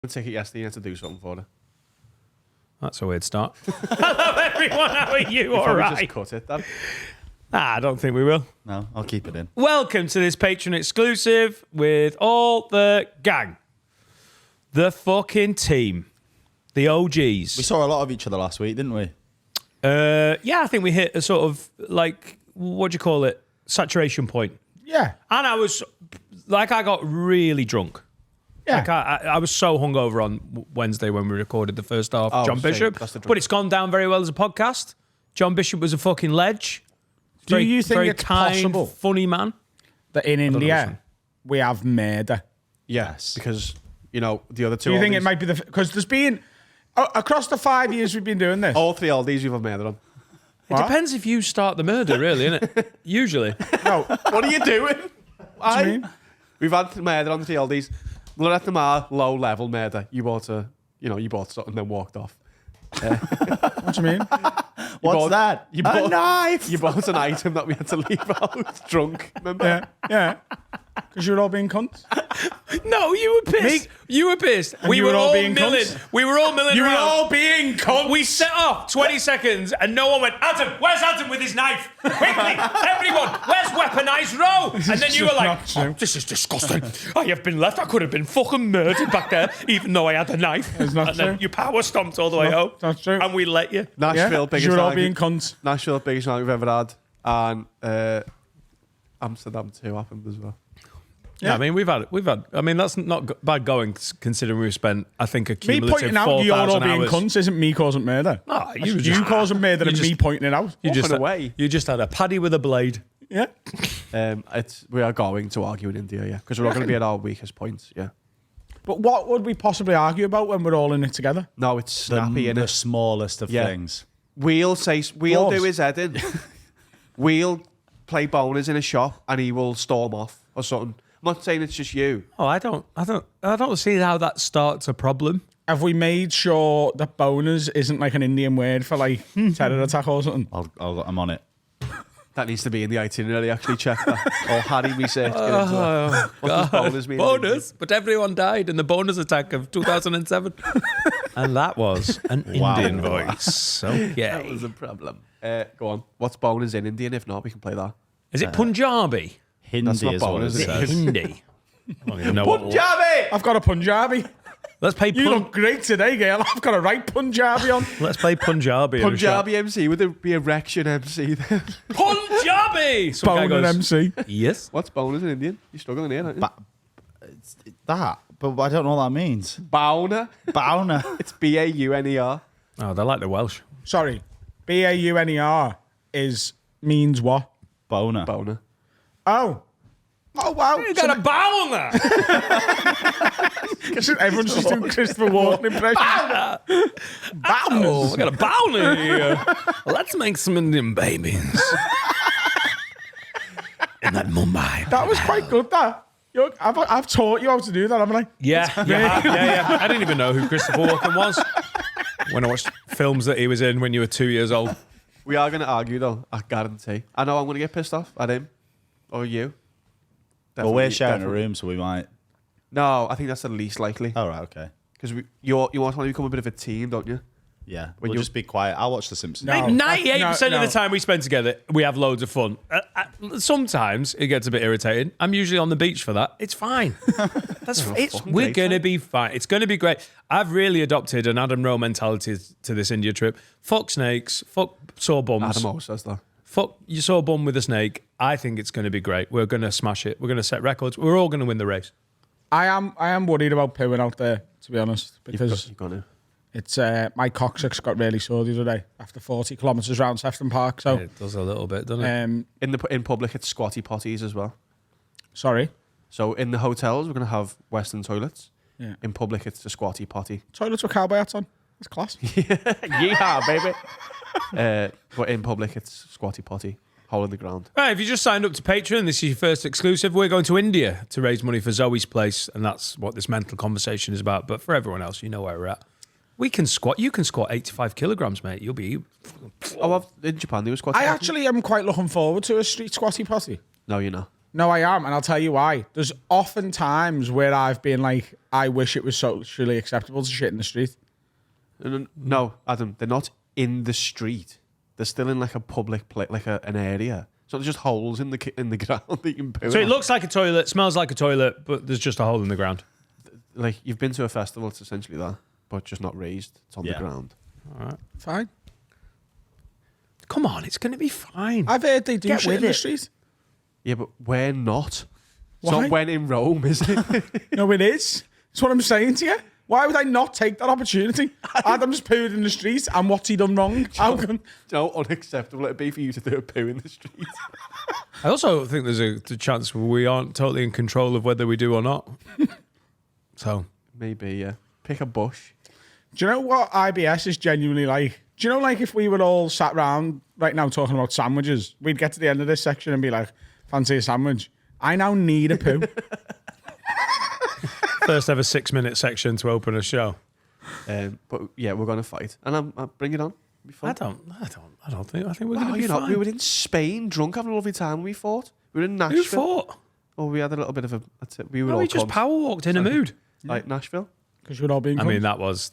ticket yesterday. You had to do something for it. That's a weird start. Hello, everyone. How are you? All right. Just cut it. Then. I don't think we will. No, I'll keep it in. Welcome to this Patreon exclusive with all the gang. The fucking team. The OGs. We saw a lot of each other last week, didn't we? Yeah, I think we hit a sort of, like, what do you call it? Saturation point. Yeah. And I got really drunk. Yeah. Like I was so hungover on Wednesday when we recorded the first half. Oh, John Bishop. But it's gone down very well as a podcast. John Bishop was a fucking ledge. Do you think very it's kind, possible funny man? that in India we have murder? Yes, because, you know, the other two... Do you think it might be because there's been... across the 5 years we've been doing this... All three oldies you've murder on. It depends if you start the murder, really, innit? Usually. No. What are you doing? What do you mean? We've had murder on the three oldies. Loretta Mar, low level murder. You bought something and then walked off. What do you mean? What's that? You bought a knife! You bought an item that we had to leave out drunk, remember? Yeah. Because you're all being cunts. No, you were pissed. You were pissed. We were all being milling. cunts? We were all milling You were around. all being cunts. We set off 20 seconds and no one went, Adam, where's Adam with his knife? Quickly, everyone, where's weaponized row? And then you were like, oh, this is disgusting. I have been left. I could have been fucking murdered back there, even though I had a knife. It's not and then true. you power stomped all the way home. That's true. And we let you. Nashville, biggest You were all night. being cunts. Nashville, biggest night we've ever had. And Amsterdam too happened as well. Yeah, I mean, we've had. I mean, that's not bad going considering we've spent, I think, a Me cumulative pointing out you're all 4,000 being hours. cunts isn't me causing murder. No, You causing murder and me pointing it out. You just, away. you just had a paddy with a blade. Yeah. We are going to argue in India, yeah, because we're all going to be at our weakest points, yeah. But what would we possibly argue about when we're all in it together? No, it's snappy, The innit? smallest of things. We'll Gloves. do his head in. We'll play boners in a shop and he will storm off or something. I'm not saying it's just you. Oh, I don't see how that starts a problem. Have we made sure that boners isn't like an Indian word for like terror attack or something? I'm on it. That needs to be in the itinerary, actually check that. Or Harry research. Get into that. What does boners mean? Bonus, but everyone died in the bonus attack of 2007. And that was an Indian voice. Okay. That was a problem. Go on. What's boners in Indian? If not, we can play that. Is it Punjabi? Hindi That's not is what bonus, it is it? says. Hindi. I don't even know what. Punjabi! I've got a Punjabi. Let's play You look great today, girl. I've got a right Punjabi on. Let's play Punjabi. in a shot. Punjabi MC. Would there be erection MC then? Punjabi. Some guy Boner goes, MC. yes. What's boners in Indian? You're struggling here, aren't you? That, but I don't know what that means. Bowner. Bowner. It's B-A-U-N-E-R. Oh, they're like the Welsh. Sorry. B-A-U-N-E-R means what? Boner. Boner. Oh. Oh, wow. You got a bow on that. Everyone's just doing Christopher Walken impressions. Oh, I got a bow here. Let's make some Indian babies. In that Mumbai. That was quite good, that. I've taught you how to do that, haven't I? Yeah. I didn't even know who Christopher Walken was when I watched films that he was in when you were 2 years old. We are going to argue, though. I guarantee. I know I'm going to get pissed off at him. Or you. Well, we're Definitely, sharing definitely. a room, so we might. No, I think that's the least likely. All right, okay. Because you want to become a bit of a team, don't you? Yeah, When we'll you- just be quiet. I'll watch The Simpsons. No. 98% No. of the time we spend together, we have loads of fun. Sometimes it gets a bit irritating. I'm usually on the beach for that. It's fine. We're going to be fine. It's going to be great. I've really adopted an Adam Rowe mentality to this India trip. Fuck snakes. Fuck sore bums. Adam always says that. Fuck, you saw a bum with a snake. I think it's going to be great. We're going to smash it. We're going to set records. We're all going to win the race. I am worried about pooing out there, to be honest, because You've got to. it's my coccyx got really sore the other day after 40 kilometres round Sefton Park. So, It does a little bit, doesn't it? In public, it's squatty potties as well. sorry, So in the hotels, we're going to have Western toilets. Yeah. In public, it's the squatty potty. toilets with cowboy hats on. That's class. Yeehaw, baby. But in public, it's squatty potty. Hole in the ground. Right, if you just signed up to Patreon, this is your first exclusive. We're going to India to raise money for Zoe's place, and that's what this mental conversation is about. But for everyone else, you know where we're at. We can squat. You can squat 85 kilograms, mate. You'll be... Oh, in Japan, there was squatty I potty. actually am quite looking forward to a street squatty potty. No, you're not. No, I am, and I'll tell you why. There's often times where I've been like, I wish it was socially acceptable to shit in the street. No, Adam, they're not in the street. They're still in like a public place, like an area. So there's just holes in the ground that you can poo So it in. looks like a toilet, smells like a toilet, but there's just a hole in the ground. Like you've been to a festival, it's essentially that, but just not raised. It's on the Yeah. ground. All right. Fine. Come on, it's going to be fine. I've heard they do Get shit with in the it. street. Yeah, but we're not. It's Why? not when in Rome, is it? No, it is. That's what I'm saying to you. Why would I not take that opportunity? Adam's pooed in the street, and what's he done wrong? How can... How unacceptable it'd be for you to do a poo in the street. I also think there's a chance we aren't totally in control of whether we do or not. So Maybe, yeah. Pick a bush. Do you know what IBS is genuinely like? Do you know, like, if we were all sat round right now talking about sandwiches, we'd get to the end of this section and be like, fancy a sandwich? I now need a poo. first ever 6-minute section to open a show. But yeah, we're going to fight. And I'll bring it on. It'll be fun. I don't think. I think we're going to Well, be you know, fine. we were in Spain, drunk, having a lovely time when we fought. We were in Nashville. Who fought? Oh, we had a little bit of a... That's it. We were No, all we just cunts. power walked in a mood. Like Nashville. Because we're all being I mean, cunts.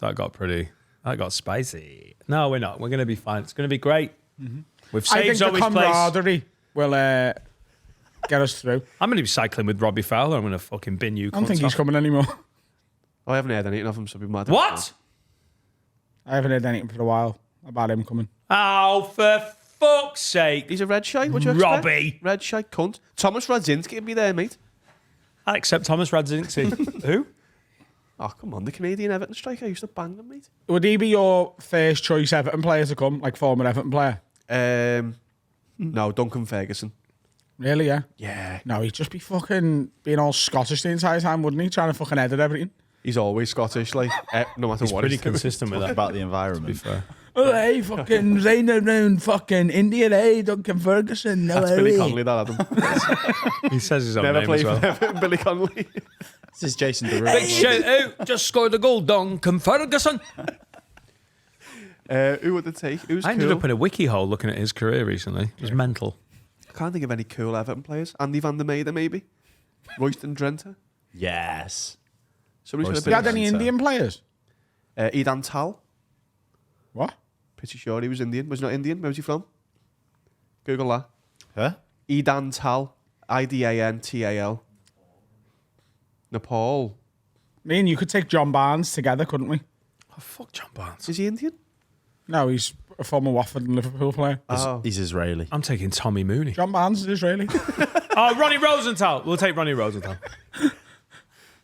that got spicy. No, we're not. We're going to be fine. It's going to be great. With I think saves the always place. camaraderie will get us through. I'm going to be cycling with Robbie Fowler. I'm going to fucking bin you. I don't think he's coming anymore. I haven't heard anything of him, so we might... What? I haven't heard anything for a while about him coming. Oh, for fuck's sake. He's a red shite. What do you expect? Robbie. Red shite cunt. Thomas Radzinski will be there, mate. I accept Thomas Radzinski. Who? Oh, come on. The Canadian Everton striker. I used to bang him, mate. Would he be your first choice Everton player to come, like former Everton player? No, Duncan Ferguson. Really, yeah? Yeah. No, he'd just be fucking being all Scottish the entire time, wouldn't he? Trying to fucking edit everything. He's always Scottish, like, no matter He's what. pretty he's doing. consistent with that. About the To be environment. fair. Oh, hey, fucking raining around fucking India, hey, Duncan Ferguson. No, That's Billy Connolly, that Adam. He says his own Never name played as well. for Everton, Billy Connolly. This is Jason Big Derulo. shout out. Just scored a goal, Duncan Ferguson. Who would they take? Who's I ended cool? up in a wiki hole looking at his career recently. It was mental. I can't think of any cool Everton players. Andy van der Meijden, maybe. Royston Drenthe. Yes. Somebody's Royston going You to had any Drenthe. Indian players? Edan Tal. What? Pretty sure he was Indian. Was he not Indian? Where was he from? Google that. Huh? Edan Tal. Idantal. Nepal. Me and you could take John Barnes together, couldn't we? Oh, fuck John Barnes. Is he Indian? No, he's a former Watford and Liverpool player. Oh. He's Israeli. I'm taking Tommy Mooney. John Barnes is Israeli. Oh, Ronnie Rosenthal. We'll take Ronnie Rosenthal.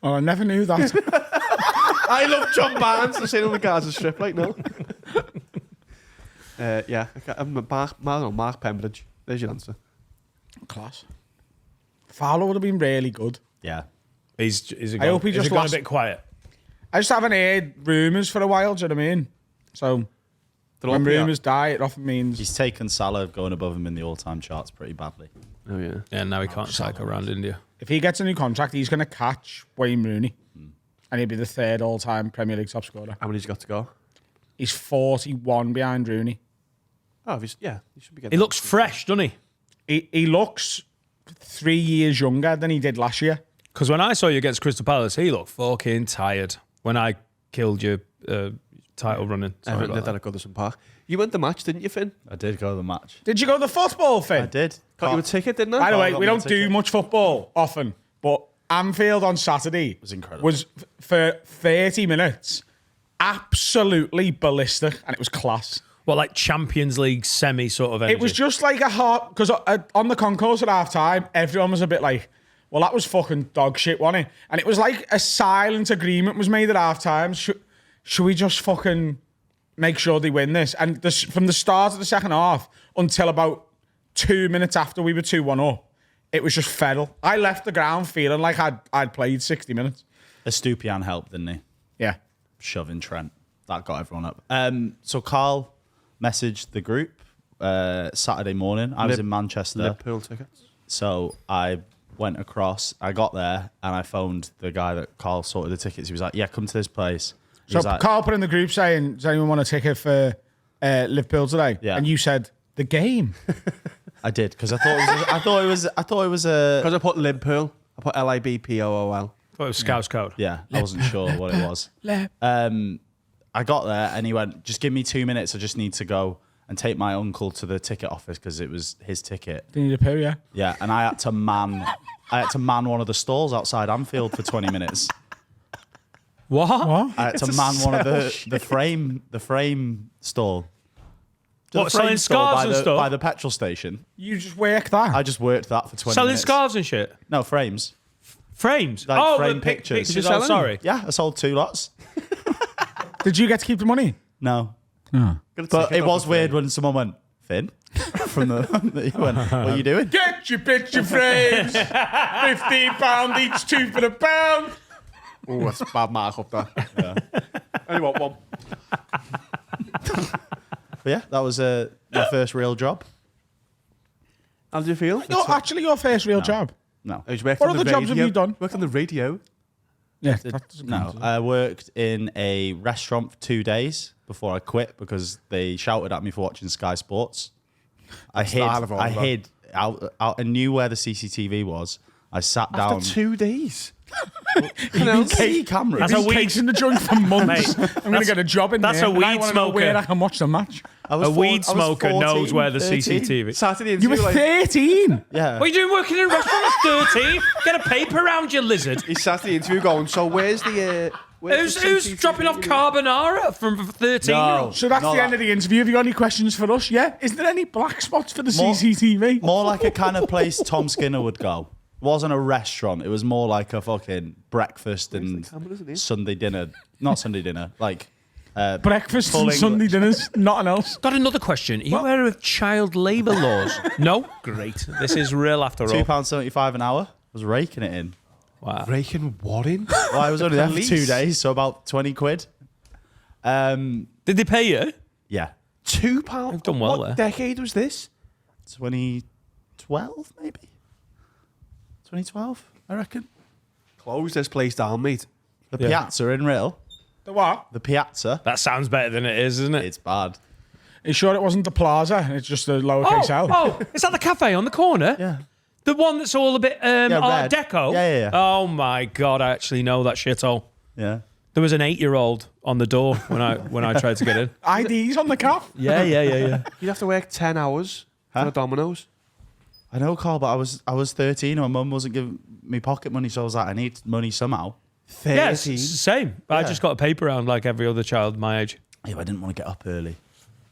Oh, I never knew that. I love John Barnes. I'm saying on the Gaza Strip, like, no. Yeah. Mark Pembridge. There's your answer. Class. Fowler would have been really good. Yeah. Is it I hope he is just it gone lost- a bit quiet? I just haven't heard rumours for a while, do you know what I mean? So They're when all- yeah. rumours die, it often means... He's taken Salah going above him in the all-time charts pretty badly. Oh, yeah. Yeah, now he can't cycle around India. If he gets a new contract, he's going to catch Wayne Rooney. And he'll be the third all-time Premier League top scorer. How many's got to go? He's 41 behind Rooney. Oh, yeah. He should be getting... He looks fresh, doesn't he? He looks 3 years younger than he did last year. Because when I saw you against Crystal Palace, he looked fucking tired. When I killed your title running. Sorry Everton about did that at Goodison Park. You went the match, didn't you, Finn? I did go to the match. Did you go to the football, Finn? I did. Got you a ticket, didn't I? By the way, got we me a don't do ticket. much football often, but Anfield on Saturday was incredible. Was for 30 minutes absolutely ballistic, and it was class. What, like Champions League semi sort of energy? It was just like a hard because on the concourse at half time, everyone was a bit like, "Well, that was fucking dog shit, wasn't it?" And it was like a silent agreement was made at half time. Should we just fucking make sure they win this? And from the start of the second half until about 2 minutes after we were 2-1 up, it was just feral. I left the ground feeling like I'd played 60 minutes. Estupiñán helped, didn't he? Yeah. Shoving Trent. That got everyone up. So Carl messaged the group Saturday morning. I was in Manchester. Liverpool tickets. So I went across. I got there and I phoned the guy that Carl sorted the tickets. He was like, yeah, come to this place. He So was like, Carl put in the group saying, does anyone want a ticket for Liverpool today? Yeah. And you said, the game. I did because I thought it was a. Because I put Liverpool. I put LIBPOOL. What was Scout's code? Yeah, I wasn't sure what it was. I got there and he went, "Just give me 2 minutes. I just need to go and take my uncle to the ticket office because it was his ticket." Do you need a poo, yeah? Yeah, and I had to man one of the stalls outside Anfield for 20 minutes. What? What? I had to man one of the frame stall. The What, frame selling stall scarves and stuff? by the petrol station. You just work that? I just worked that for 20 Selling minutes. scarves and shit? No, frames. Frames? Like the frame pictures. pictures. You're Oh, selling sorry. Yeah, I sold 2 lots. Did you get to keep the money? No. Oh. But it was weird when someone went, "Finn?" from the he went, "What are you doing?" Get your picture frames. £15 each, 2 for £1. Oh, that's a bad mark up there. Yeah. Only want one. But yeah, that was my first real job. How did you feel? No, actually, your first real job. No. I was working What on the other jobs have radio. you done? Worked on the radio. Yeah, that doesn't No, count. I worked in a restaurant for 2 days before I quit because they shouted at me for watching Sky Sports. I style of all of them. hid out. I knew where the CCTV was. I sat down. After 2 days. You can see cameras. That's a Been weed- caging the joint for months. I'm going to get a job in that's there. a and I weed wanna know where smoker. I can watch the match. A weed smoker knows where the 13. CCTV. Saturday You were interview. 13. Yeah. What are you doing working in a restaurant at 13? Get a paper around, you lizard. He sat the interview going, "So where's the Who's dropping off carbonara from 13-year-olds? So that's No, the end of the interview. Have you got any questions for us? Yeah? Is there any black spots for the CCTV? More like a kind of place Tom Skinner would go. It wasn't a restaurant. It was more like a fucking breakfast and cameras in here? Sunday dinner. Not Sunday dinner. Like Breakfast Full and English. Sunday dinners, nothing else. Got another question. Are you aware of child labour laws? No? Great. This is real after all. £2.75 an hour. I was raking it in. Wow. Raking what in? Well, I was only there for Police. 2 days, so about 20 quid. Did they pay you? Yeah. £2. You've done well what there. decade was this? 2012, maybe? 2012, I reckon. Close this place down, mate. The Yeah. Piazza in Real. The what? The Piazza. That sounds better than it is, isn't it? It's bad. Are you sure it wasn't the Plaza? It's just a lowercase L. Oh, is that the cafe on the corner? Yeah. The one that's all a bit Art red. Deco? Yeah. Oh my God, I actually know that shithole. Yeah. There was an 8-year-old on the door when I tried to get in. IDs on the calf. Yeah. You'd have to work 10 hours for a Domino's. I know, Carl, but I was 13 and my mum wasn't giving me pocket money, so I was like, I need money somehow. 13. Yes, same. I just got a paper round like every other child my age. Yeah, but I didn't want to get up early.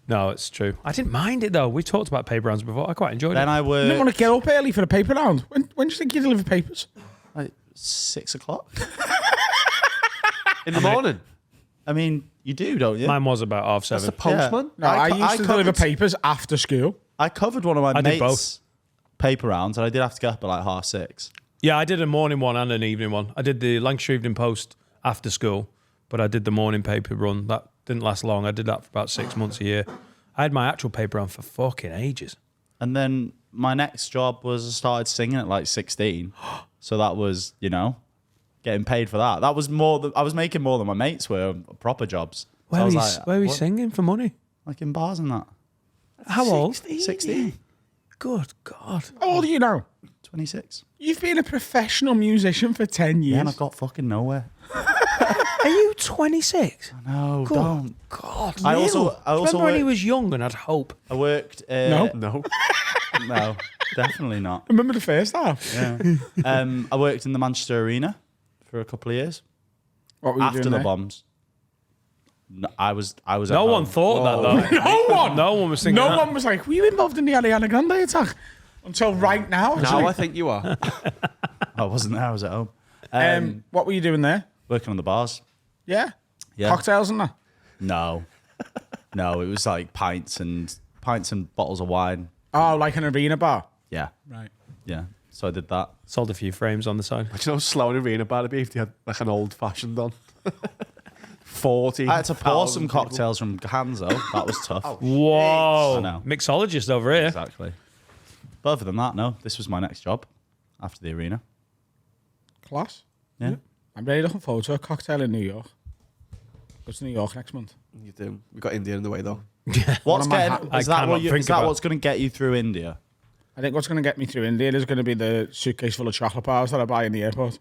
No, it's true. I didn't mind it though. We talked about paper rounds before. I quite enjoyed Then it. I You didn't worked want to get up early for a paper round. When do you think you deliver papers? like 6 o'clock. In the morning. I mean, you do, don't you? Mine was about That's the 7:30. postman. No, I co- used I to deliver covered- papers after school. I covered one of my I did mates' both. paper rounds, and I did have to get up at like 6:30. Yeah, I did a morning one and an evening one. I did the Lancashire Evening Post after school, but I did the morning paper run. That didn't last long. I did that for about 6 months a year. I had my actual paper round for fucking ages. And then my next job was I started singing at like 16. So that was, getting paid for that. That was more. I was making more than my mates were proper jobs. So Where I were was you, like, where were you what? singing for money? Like in bars and that. How old? 16, Good God. How old are you now? 26. You've been a professional musician for 10 years. Yeah, and I've got fucking nowhere. Are you 26? No, Good don't. God. I also Remember when he worked, was young and had hope? I worked. No. No. No, definitely not. Remember the first half? Yeah. I worked in the Manchester Arena for a couple of years What were you after doing the there? bombs. No, I was. At No one home. thought that though. No one. No one was thinking No that. one was like, were you involved in the Ariana Grande attack? Until right now. Now I think you are. I wasn't there. I was at home. What were you doing there? Working on the bars. Yeah. Yeah. Cocktails and that. No, no, it was like pints and bottles of wine. Oh, like an arena bar. Yeah, Right. yeah. So I did that. Sold a few frames on the side. Do you know how slow an arena bar would be if you had like an old fashioned on? 40. I had to pour some cocktails from Hanzo. That was tough. Whoa. I know. Mixologist over here. Exactly. But other than that, no. This was my next job after the arena. Class. Yeah. I'm really looking forward to a cocktail in New York. Go to New York next month. You do. We got India in the way though. What's am I getting? ha- I Is that cannot what you? think Is that about- what's going to get you through India? I think what's going to get me through India is going to be the suitcase full of chocolate bars that I buy in the airport.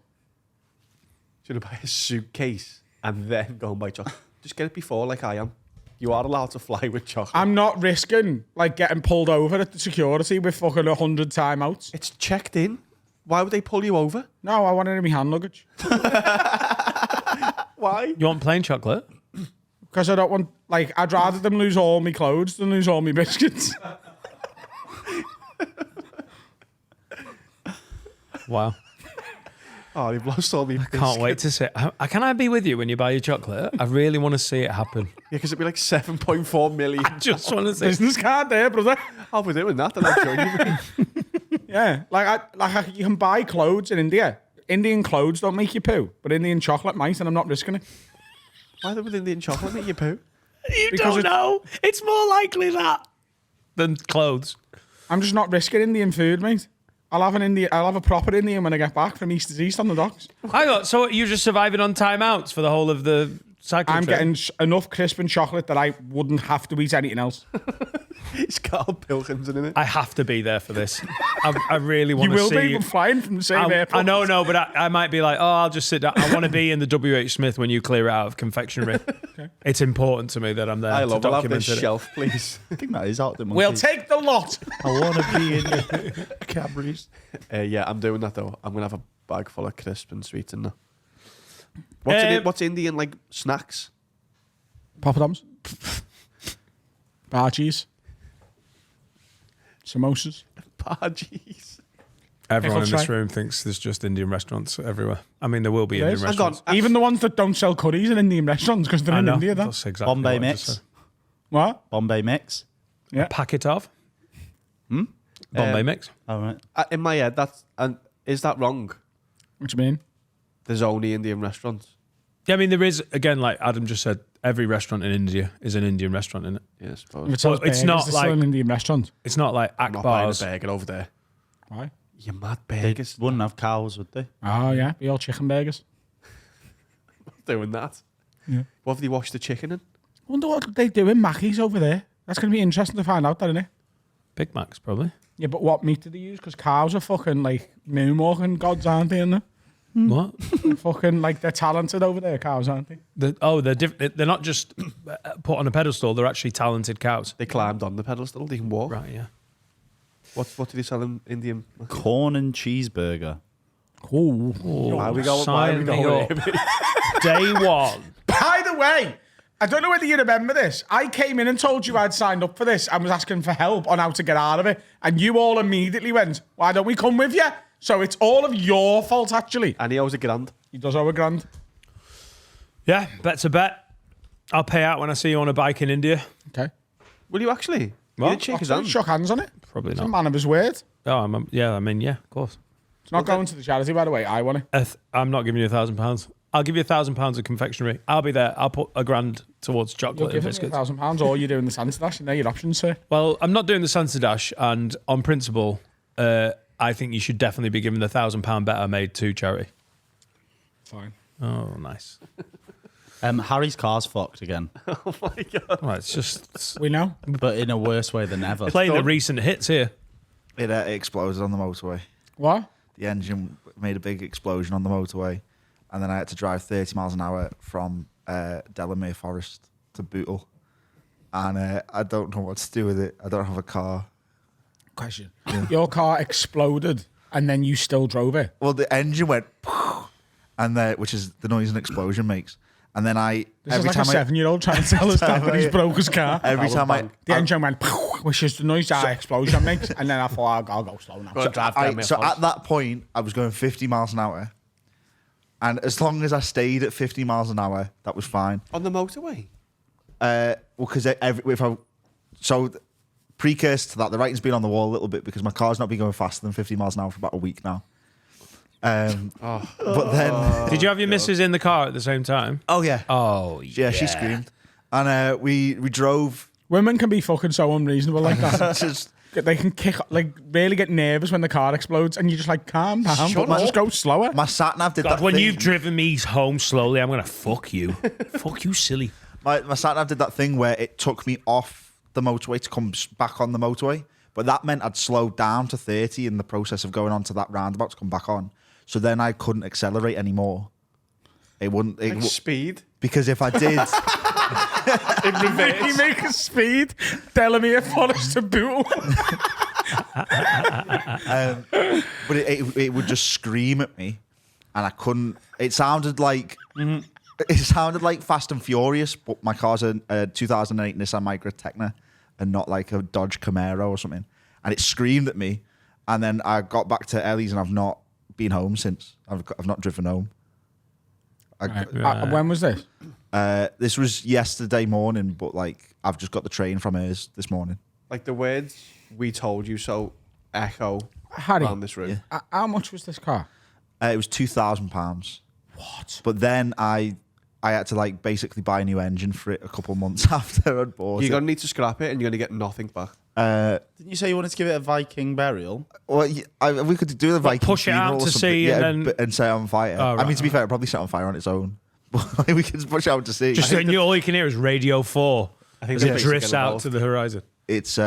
Should I buy a suitcase and then go and buy chocolate? Just get it before, like I am. You are allowed to fly with chocolate. I'm not risking like getting pulled over at the security with fucking 100 timeouts. It's checked in. Why would they pull you over? No, I want it in my hand luggage. Why? You want plain chocolate? Because I don't want, like, I'd rather them lose all my clothes than lose all my biscuits. Wow. Oh, you've lost all me. Can't wait to see. Can I be with you when you buy your chocolate? I really want to see it happen. Yeah, because it'd be like 7.4 million. Just want to see. Business card there, brother. I'll be doing that, and I'll join you. Yeah, you can buy clothes in India. Indian clothes don't make you poo, but Indian chocolate might, and I'm not risking it. Why would Indian chocolate make you poo? You Because don't know. It's more likely that than clothes. I'm just not risking Indian food, mate. I'll have a proper Indian when I get back from East to East on the docks. So you're just surviving on timeouts for the whole of the cycling I'm trip? getting enough crisp and chocolate that I wouldn't have to eat anything else. It's Carl Pilkington in it. I have to be there for this. I really want You to will see be you. flying from the same airport. I know, no, but I might be like, oh, I'll just sit down. I want to be in the WH Smith when you clear it out of confectionery. Okay. It's important to me that I'm there I to love. I'll have document this it. shelf, please. I think that is out there. We'll take the lot. I want to be in the Cadbury's. Yeah, I'm doing that though. I'm gonna have a bag full of crisp and sweets in there. What's Indian like snacks? Poppadoms. Bhajis. Samosas. Bhajis. Everyone in Pickle this tray. room thinks there's just Indian restaurants everywhere. I mean, there will be There Indian is. Hang on. restaurants. Even the ones that don't sell curries in Indian restaurants because they're I in know. India. Then. That's exactly Bombay what I just mix. said. What? Bombay mix. Yeah. Packet of? Bombay mix? All right. In my head, is that wrong? What do you mean? There's only Indian restaurants. Yeah, I mean, there is, again, like Adam just said, every restaurant in India is an Indian restaurant, isn't it? Yeah, I If suppose. it sells Well, it's burgers, not they're like- still an Indian restaurant. It's not like I'm not buying a Akbar's. burger over there. Why? You mad They burgers? wouldn't have cows, would they? Oh yeah, be all chicken burgers. Doing that. Yeah. What have they washed the chicken in? Wonder what they do in Mackey's over there. That's going to be interesting to find out, isn't it? Big Macs, probably. Yeah, but what meat do they use? Because cows are fucking like moonwalking gods, aren't they? And What? they're fucking like they're talented over there, cows, aren't they? They're not just put on a pedestal, they're actually talented cows. They climbed on the pedestal. They can walk. Right, yeah. What do they sell in Indian? Corn and cheeseburger. Cool. Why are we going? Sign me up. Day one. By the way, I don't know whether you remember this. I came in and told you I'd signed up for this and was asking for help on how to get out of it. And you all immediately went, why don't we come with you? So it's all of your fault, actually. And he owes $1,000. He does owe $1,000. Yeah, bet's a bet. I'll pay out when I see you on a bike in India. Okay. Will you actually? What? You didn't shake his hand. Shook hands on it. Probably It's a not. man of his word. Oh, of course. It's not going to the charity, by the way. I want it. I'm not giving you £1,000. I'll give you £1,000 of confectionery. I'll be there. I'll put £1,000 towards You're chocolate and giving me biscuits. £1,000 or you're doing the Santa Dash. You know your options, sir. Well, I'm not doing the Santa Dash, and on principle, I think you should definitely be giving the £1,000 bet I made to charity. Fine. Oh, nice. Harry's car's fucked again, Oh my god! Well, it's just We know. but in a worse way than ever. playing the done. recent hits here. It exploded on the motorway. What? The engine made a big explosion on the motorway, and then I had to drive 30 miles an hour from Delamere Forest to Bootle. And I don't know what to do with it. I don't have a car. Question. Your car exploded and then you still drove it. Well, the engine went, and which is the noise an explosion makes. And then This is like a 7-year-old trying to tell us dad that he's broke his car. every time I The engine went, which is the noise that explosion makes. And then I thought, I'll go slow now. Go and drive down so at that point, I was going 50 miles an hour. And as long as I stayed at 50 miles an hour, that was fine. On the motorway. Well, because precursor to that, the writing's been on the wall a little bit because my car's not been going faster than 50 miles an hour for about a week now. But then, Did you have your missus in the car at the same time? oh yeah, Oh, yeah, she screamed, and we drove. Women can be fucking so unreasonable like that. Just, They can really get nervous when the car explodes and you just like, calm down, Shut but up. just go slower. my sat nav did God, that. when thing. you've driven me home slowly, I'm going to fuck you. Fuck you, silly. my sat nav did that thing where it took me off the motorway to come back on the motorway But that meant I'd slowed down to 30 in the process of going on to that roundabout to come back on. So then I couldn't accelerate anymore. It wouldn't. Speed. Because if I did, You make a speed, Delamere Forest to Bootle. but it would just scream at me, and I couldn't. It sounded like Fast and Furious, but my car's a 2008 Nissan Micra Tecna, and not like a Dodge Camaro or something. And it screamed at me, and then I got back to Ellie's, and I've not been home since. I've not driven home. When was this? This was yesterday morning, but like I've just got the train from hers this morning. Like the words "we told you so" echo Harry, around this room. how much was this car? It was £2,000. What? But then I had to like basically buy a new engine for it a couple months after I'd bought You're it. gonna need to scrap it, and you're gonna get nothing back. Didn't you say you wanted to give it a Viking burial? Well, we could do the Viking push it out funeral or to something, sea and then- and set it on fire. Oh, I mean, right, to be fair, it probably set on fire on its own. But we could push it out to sea. Just so all you can hear is Radio 4 I think as it the drifts basic out involved. to the horizon. It's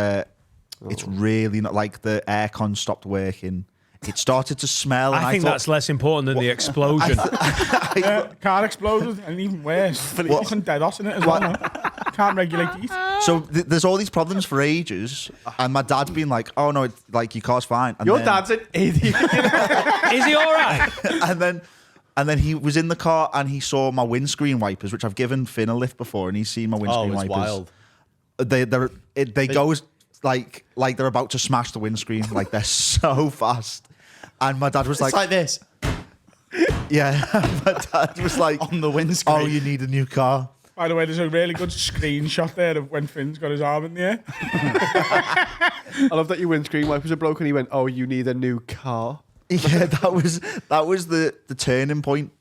really not like the aircon stopped working. It started to smell. And I think thought, that's less important than the explosion. Car exploded, and even worse, fucking dead off in it as well. No? Can't regulate heat. So there's all these problems for ages, and my dad's been like, "Oh no, it's like your car's fine." And Your then, dad's an idiot. Is he all right? and then he was in the car and he saw my windscreen wipers, which I've given Finn a lift before, and he's seen my windscreen Oh, it's wipers. wild. They go as, like they're about to smash the windscreen, like they're so fast. And my dad was It's like this yeah. My dad was like, on the windscreen. "Oh, you need a new car." By the way, there's a really good screenshot there of when Finn's got his arm in the air. I love that your windscreen wipers are broken. He went, "Oh, you need a new car." Yeah, that was the turning point.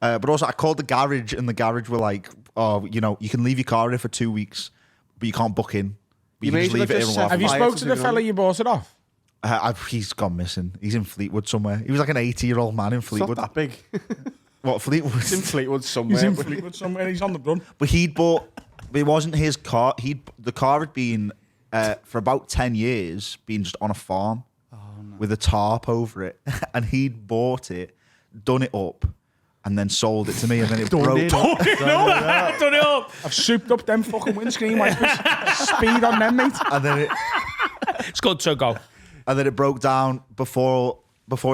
But also, I called the garage, and the garage were like, "Oh, you know, you can leave your car here for 2 weeks, but you can't book in. But you can made just it leave like it a in." set- Have you Fire spoke to to the the fella gun. you bought it off? He's gone missing. He's in Fleetwood somewhere. He was like an 80-year-old man in It's not Fleetwood. that big. What, Fleetwood? It's in Fleetwood somewhere. He's in Fleetwood somewhere. He's on the run. But he'd bought. It wasn't his car. The car had been for about 10 years, been just on a farm with a tarp over it, and he'd bought it, done it up, and then sold it to me, and then it broke. Done it up. I've souped up them fucking windscreen wipers. Speed on them, mate. And then It's good to go. it broke down before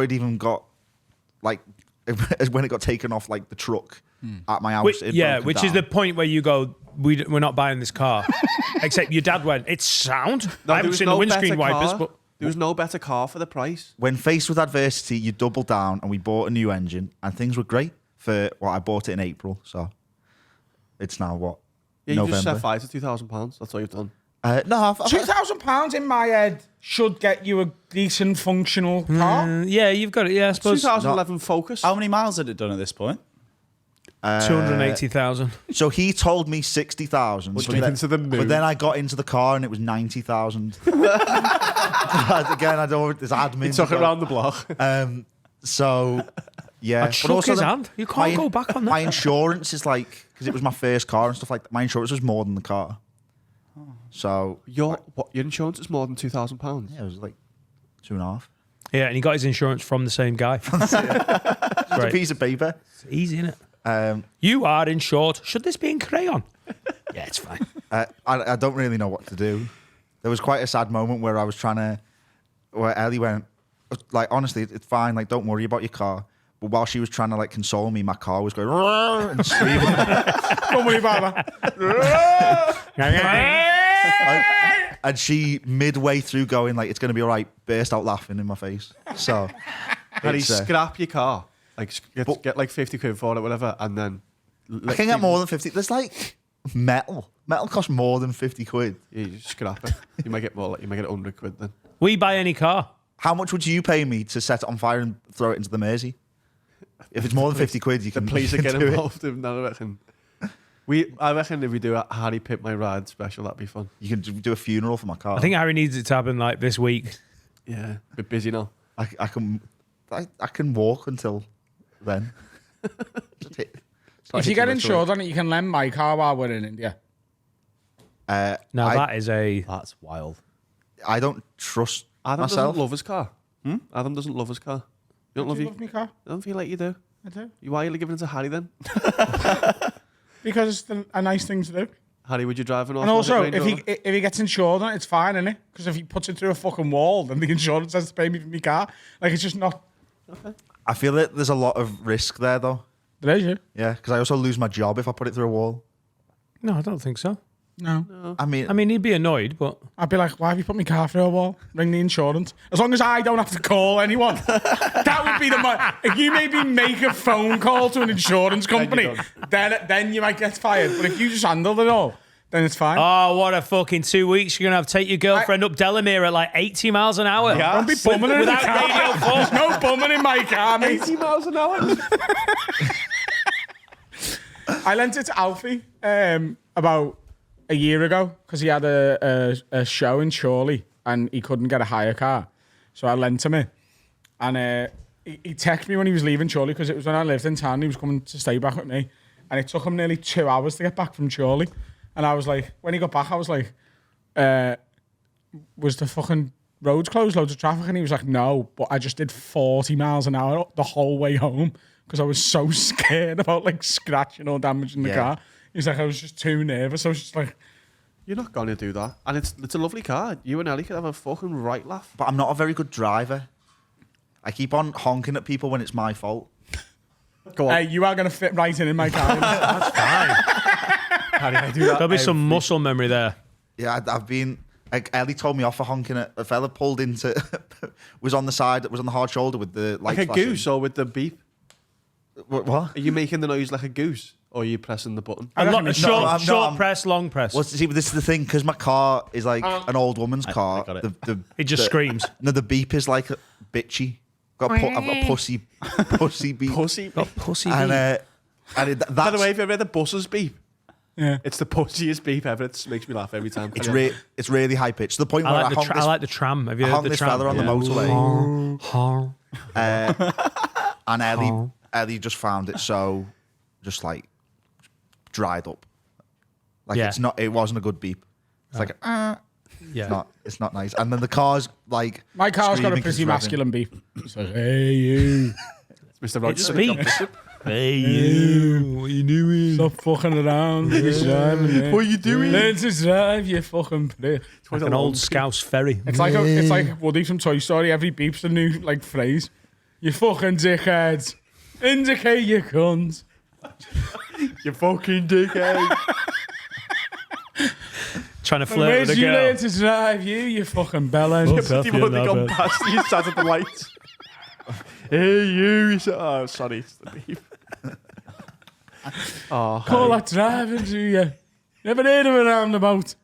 it even got like when it got taken off like the truck at my house. It Yeah, broken which is down. the point where you go, we're not buying this car. Except your dad went, it's sound. No, I there haven't was seen no the windscreen better wipers, car. but There was no better car for the price. When faced with adversity, you double down, and we bought a new engine, and things were great for I bought it in April, so it's now what Yeah, you November. just set fire to £2,000. That's all you've done. No, I've £2,000 in my head should get you a decent functional car. yeah, you've got it. Yeah, I suppose 2011 Focus. How many miles had it done at this point? 280,000. So he told me 60,000. Which but went then- into the moon. But then I got into the car and it was 90,000. Again, I don't. There's admin. He took it around the block. So yeah, I'd shook his hand. You can't go back on that. My insurance is like because it was my first car and stuff like that. My insurance was more than the car. So Your insurance is more than £2,000. yeah, it was like 2.5. Yeah, and he got his insurance from the same guy. It's a Great. piece of paper. It's easy, isn't it? You are in short. Should this be in crayon? Yeah, it's fine. I don't really know what to do. There was quite a sad moment where I was where Ellie went, like, honestly, it's fine. Like, don't worry about your car. But while she was trying to like console me, my car was going "Roar," and screaming. Don't worry about that. And she midway through going like, "It's going to be all right," burst out laughing in my face. So, Can he it's, scrap your car? Like, get like 50 quid for it, whatever, and then... I can get more than 50. There's like metal. Metal costs more than 50 quid. Yeah, you just scrap it. You might get more. Like, you might get 100 quid then. We buy any car. How much would you pay me to set it on fire and throw it into the Mersey? If it's more than 50 quid, you The can police are you can getting do it. involved in that, I reckon. I reckon if we do a Harry Pip My Ride special, that'd be fun. You can do a funeral for my car. I think Harry needs it to happen like this week. Yeah, a bit busy now. I can walk until then. If you get insured on it, you can lend my car while we're in India. Now that is a... That's wild. I don't trust Adam myself. doesn't love his car. Adam doesn't love his car. You don't Do love you you. love me car? I don't feel like you do. I do. Why are you giving it to Harry then? Because it's a nice thing to do. Harry, would you drive an And automatic also, Range if he gets insured on it, it's fine, isn't it? Because if he puts it through a fucking wall, then the insurance has to pay me for my car. Like, it's just not. I feel that there's a lot of risk there, though. There is, yeah. Yeah, because I also lose my job if I put it through a wall. No, I don't think so. No. I mean, I mean, he'd be annoyed, but I'd be like, why have you put my car through a wall? Ring the insurance. As long as I don't have to call anyone. That would be the if you maybe make a phone call to an insurance company, then you might get fired. But if you just handle it all, then it's fine. oh, what a fucking 2 weeks! You're gonna have to take your girlfriend up Delamere at like 80 miles an hour. Yeah. Don't be bumming in the without car. radio phone. There's no bumming in my car, mate. 80 miles an hour? I lent it to Alfie about a year ago because he had a show in Chorley and he couldn't get a hire car. So I lent him it. And he texted me when he was leaving Chorley because it was when I lived in town. He was coming to stay back with me. And it took him nearly 2 hours to get back from Chorley. And I was like, when he got back, I was like, was the fucking roads closed, loads of traffic? And he was like, no, but I just did 40 miles an hour the whole way home because I was so scared about like scratching or damaging the car. He's like, I was just too nervous. I was just like, You're not going to do that. And it's a lovely car. You and Ellie could have a fucking right laugh. but I'm not a very good driver. I keep on honking at people when it's my fault. Go on. hey, you are going to fit right in my car. That's fine. Harry, I do that. There'll be some muscle memory there. Yeah, I've been. Like, Ellie told me off for honking at a fella pulled into, was on the side, was on the hard shoulder with the lights Like a flashing. goose or with the beep. What? Are you making the noise like a goose or are you pressing the button? Short press, long press. Well, see, this is the thing, because my car is like an old woman's car. I got it. It just screams. No, the beep is like bitchy. I've got a pussy beep. Pussy. Got pussy And, beep. that's, By the way, have you ever heard the bus's beep? Yeah. It's the pussiest beep ever. It makes me laugh every time. it's really high pitched. To the point where I I like, honk I like the tram. Have you I heard honk the this tram? fella on the motorway. Honk. And Ellie just found it so just like dried up. Like Yeah. it wasn't a good beep. It's like Yeah. it's not nice. And then the car's like My car's got a screaming 'cause pretty it's revving. masculine beep. It's like, hey, you. It's Mr. Rogers. speaks. Hey, you. What are you doing? Stop fucking around. You're driving, What are you doing? Learn to drive, you fucking prick. Like an old Scouse ferry. It's like Woody from Toy Story. Every beep's a new like phrase. You fucking dickheads. Indicate you cunt. You fucking dickhead. Trying to flirt Where'd with a you girl. learn to drive, you fucking bellend? You've only gone past you sat at the lights. Hey, you. He said, oh, sorry. It's the beep. Oh, Call that driving to you. Never heard of a roundabout.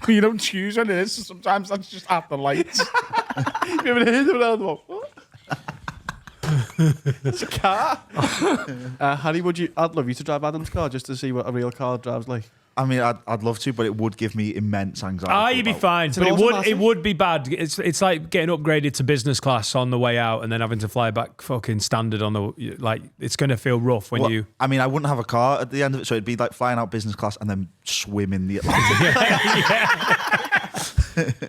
You don't choose when it is, so sometimes that's just at the lights. you haven't heard of it out of It's a car. Harry, I'd love you to drive Adam's car just to see what a real car drives like. I mean, I'd love to, but it would give me immense anxiety. Ah, you'd be about- fine. an But automatic. it would be bad. It's like getting upgraded to business class on the way out and then having to fly back fucking standard on the like. It's going to feel rough when Well, you. I mean, I wouldn't have a car at the end of it, so it'd be like flying out business class and then swim in the Atlantic.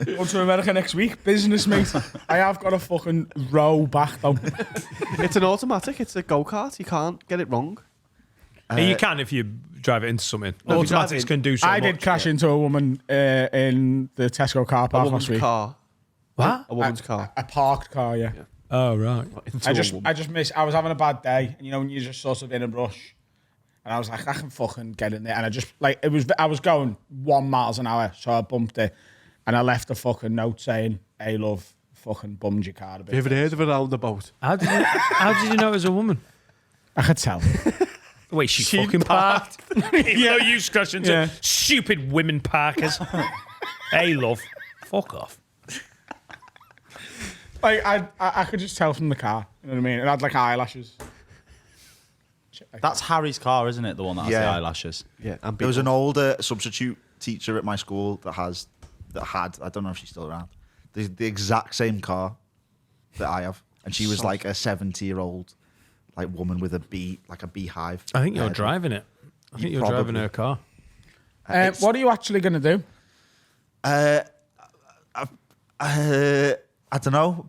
Going to America next week, business mate. I have got a fucking row back though. It's an automatic. It's a go-kart. You can't get it wrong. You can if you drive it into something. No, if you drive Automatics it- can do so I much. did crash into a woman in the Tesco car A park woman's last week. car. What? A woman's car. A parked car, yeah. Oh right. Into I a just woman. missed. I was having a bad day, and you know when you're just sort of in a rush, and I was like, I can fucking get in there, and I just like it was. I was going 1 mile an hour, so I bumped it, and I left a fucking note saying, "Hey love, fucking bummed your car a bit." Have you ever heard of a roundabout? How did you know it was a woman? I could tell. The way she She fucking parked. Yeah, you scratch into Yeah. stupid women parkers. Hey, love. Fuck off. Like I could just tell from the car. You know what I mean? It had like eyelashes. Shit like That's Harry's car, isn't it? The one that has the Yeah. eyelashes. Yeah, and There was an older substitute teacher at my school that had, I don't know if she's still around, the exact same car that I have. And she was like a 70-year-old like woman with a beehive. I think you're head. driving it. I think you're Probably. driving her car. What are you actually going to do? I don't know.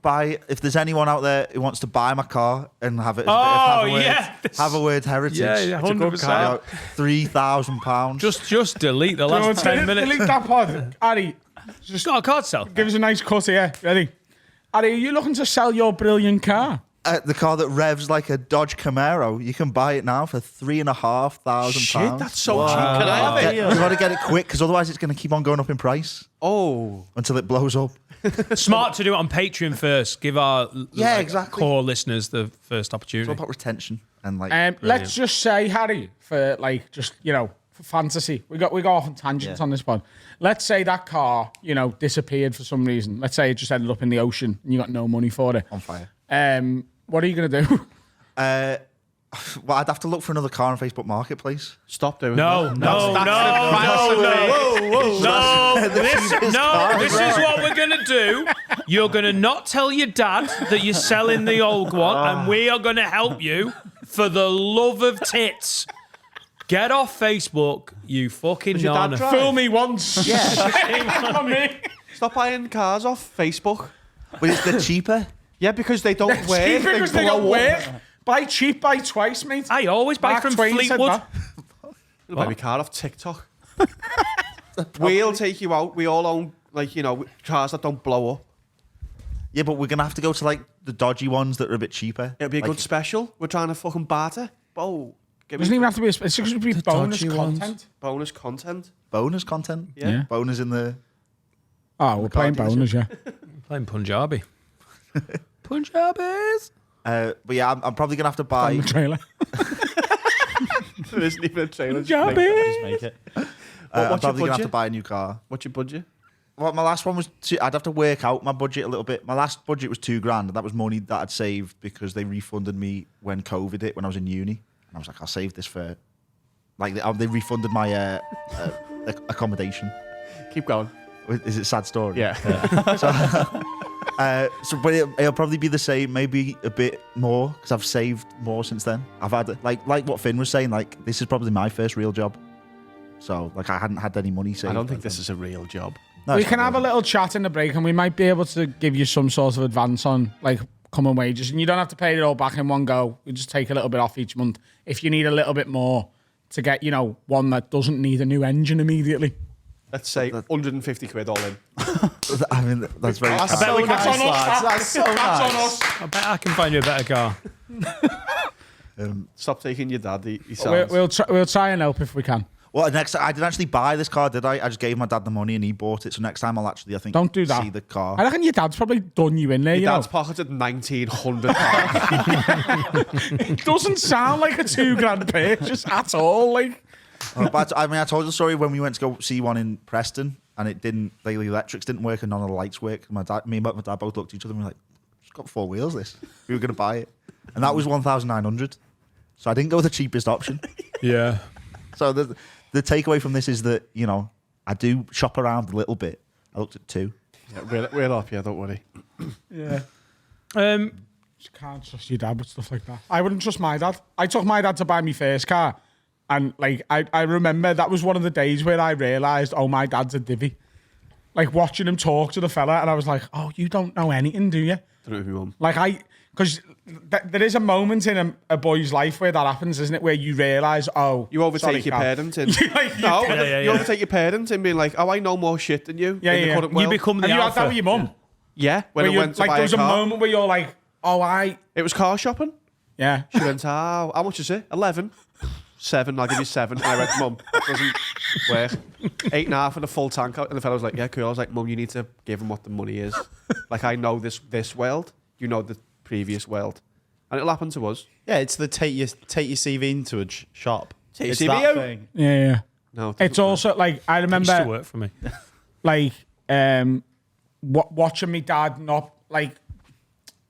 If there's anyone out there who wants to buy my car and have it as Oh, a bit of have a word heritage. Yeah, 100%. £3,000. Just delete the last 10 minutes. Delete that pod. Harry, Just got a card sell. give us a nice cut here. Ready? Harry, are you looking to sell your brilliant car? The car that revs like a Dodge Camaro, you can buy it now for £3,500. Shit, that's so cheap. Can I have it? You got to get it quick because otherwise it's going to keep on going up in price Oh. until it blows up. Smart to do it on Patreon first. Give our exactly. core listeners the first It's opportunity. all about retention and like. Let's just say, Harry, for like just for fantasy, we go off on tangents on this pod. Let's say that car, disappeared for some reason. Let's say it just ended up in the ocean and you got no money for it. On fire. What are you gonna do? Well, I'd have to look for another car on Facebook Marketplace. Stop doing No, that. no, this is what we're going to do. You're going to not tell your dad that you're selling the old one, and we are going to help you for the love of tits. Get off Facebook, you fucking your dad nana. drive? Fool me once. Yeah. On me. Stop buying cars off Facebook. But they're cheaper. Yeah, because they don't work. Cheaper because they don't blow up. work. Buy cheap, buy twice, mate. I always buy Mark from Twain said Fleetwood. that. I'll buy my car off TikTok. We'll take you out. We all own, cars that don't blow up. Yeah, but we're going to have to go to like the dodgy ones that are a bit cheaper. It'll be a good special. We're trying to fucking barter. Oh, give Doesn't me even have to be. It's just going to be bonus dodgy ones. content. bonus content. Bonus content. Yeah. Bonus in the. Oh, we're playing car bonus, yeah. Playing Punjabi. Punjabis. But yeah, I'm probably going to have to On buy. the trailer. There isn't even a trailer. Jobby. Just make it. I'm what's your probably going to have budget? to buy a new car. What's your budget? Well, my last one was. I'd have to work out my budget a little bit. My last budget was £2,000. And that was money that I'd saved because they refunded me when COVID hit when I was in uni. And I was like, I'll save this for. Like they refunded my accommodation. Keep going. Is it a sad story? Yeah. But it'll probably be the same, maybe a bit more, because I've saved more since then. I've had like what Finn was saying, like this is probably my first real job. So like I hadn't had any money saved. I don't think this is a real job. No, We it's can not have a really. little chat in the break and we might be able to give you some sort of advance on like common wages. And you don't have to pay it all back in one go. We just take a little bit off each month. If you need a little bit more to get, one that doesn't need a new engine immediately. Let's say 150 quid all in. I mean, that's very. That's bet so we can- nice, That's on us, lads. That's so nice. I bet I can find you a better car. Stop taking your dad. He sounds. We'll try and help if we can. Well, next I didn't actually buy this car, did I? I just gave my dad the money and he bought it. So next time I'll actually, I think, Don't do that. see the car. I reckon your dad's probably done you in there, Your dad's pocketed £1,900. It doesn't sound like a $2,000 purchase at all. Like, But I mean, I told the story when we went to go see one in Preston and it didn't, the electrics didn't work and none of the lights worked. Me and my dad both looked at each other and we were like, it's got 4 wheels, this. We were going to buy it. And that was 1,900. So I didn't go with the cheapest option. Yeah. So the takeaway from this is that, I do shop around a little bit. I looked at 2. Yeah, we're up, yeah, don't worry. yeah. Just can't trust your dad with stuff like that. I wouldn't trust my dad. I took my dad to buy me first car. And like I remember that was one of the days where I realised, oh, my dad's a divvy. Like watching him talk to the fella, and I was like, oh, you don't know anything, do you? Don't know who you want. Like because there is a moment in a boy's life where that happens, isn't it? Where you realise, oh, You overtake sorry, your Cal. parent in. Like, No, Yeah. you overtake your parent in being like, oh, I know more shit than you. Yeah, in the yeah. current You world. become the Have you had alpha. that with your mum? Yeah, when Where I you went to like buy there a was a car. moment where you're like, oh, It was car shopping. yeah. She went, oh, how much is it? 11. 7, I'll give you 7. And I went, Mum, that doesn't work. 8.5 and a full tank out. And the fellow was like, yeah, cool. I was like, Mum, you need to give him what the money is. Like, I know this world. You know the previous world. And it'll happen to us. Yeah, it's the take your CV into a shop. Take your It's CV that out. thing. Yeah. No, It's also like, I Used to remember work for me. like watching me dad not like,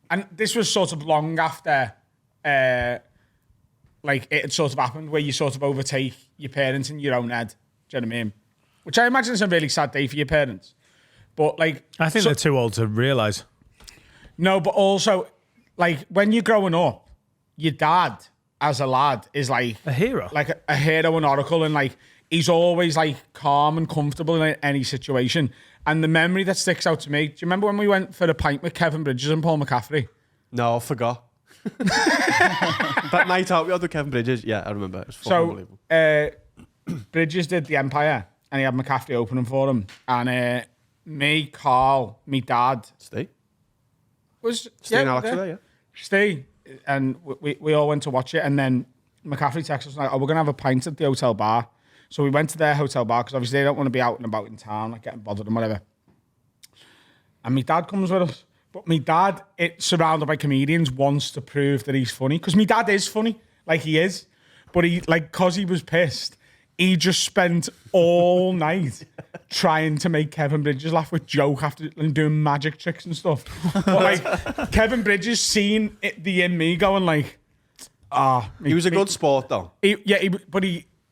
and this was sort of long after like it had sort of happened where you sort of overtake your parents in your own head. Do you know what I mean? Which I imagine is a really sad day for your parents. But like, I think so- they're too old to realise. no, but also like when you're growing up, your dad as a lad is like A hero. like a hero and oracle, and like he's always like calm and comfortable in any situation. And the memory that sticks out to me, do you remember when we went for a pint with Kevin Bridges and Paul McCaffrey? No, I forgot. That night out we had with Kevin Bridges. Yeah, I remember. It was fucking unbelievable. Bridges did the Empire, and he had McCaffrey opening for him. And me, Carl, me dad Steve? was Steve and Alex were there, yeah. Steve, and we all went to watch it. And then McCaffrey texted us like, "Oh, we're gonna have a pint at the hotel bar." So we went to their hotel bar because obviously they don't want to be out and about in town, like getting bothered and whatever. And my dad comes with us. But my dad, surrounded by comedians, wants to prove that he's funny. Because my dad is funny, like he is. But he, like, because he was pissed, he just spent all night trying to make Kevin Bridges laugh with joke after and doing magic tricks and stuff. But like Kevin Bridges seen the in me going like, He was a good sport though. But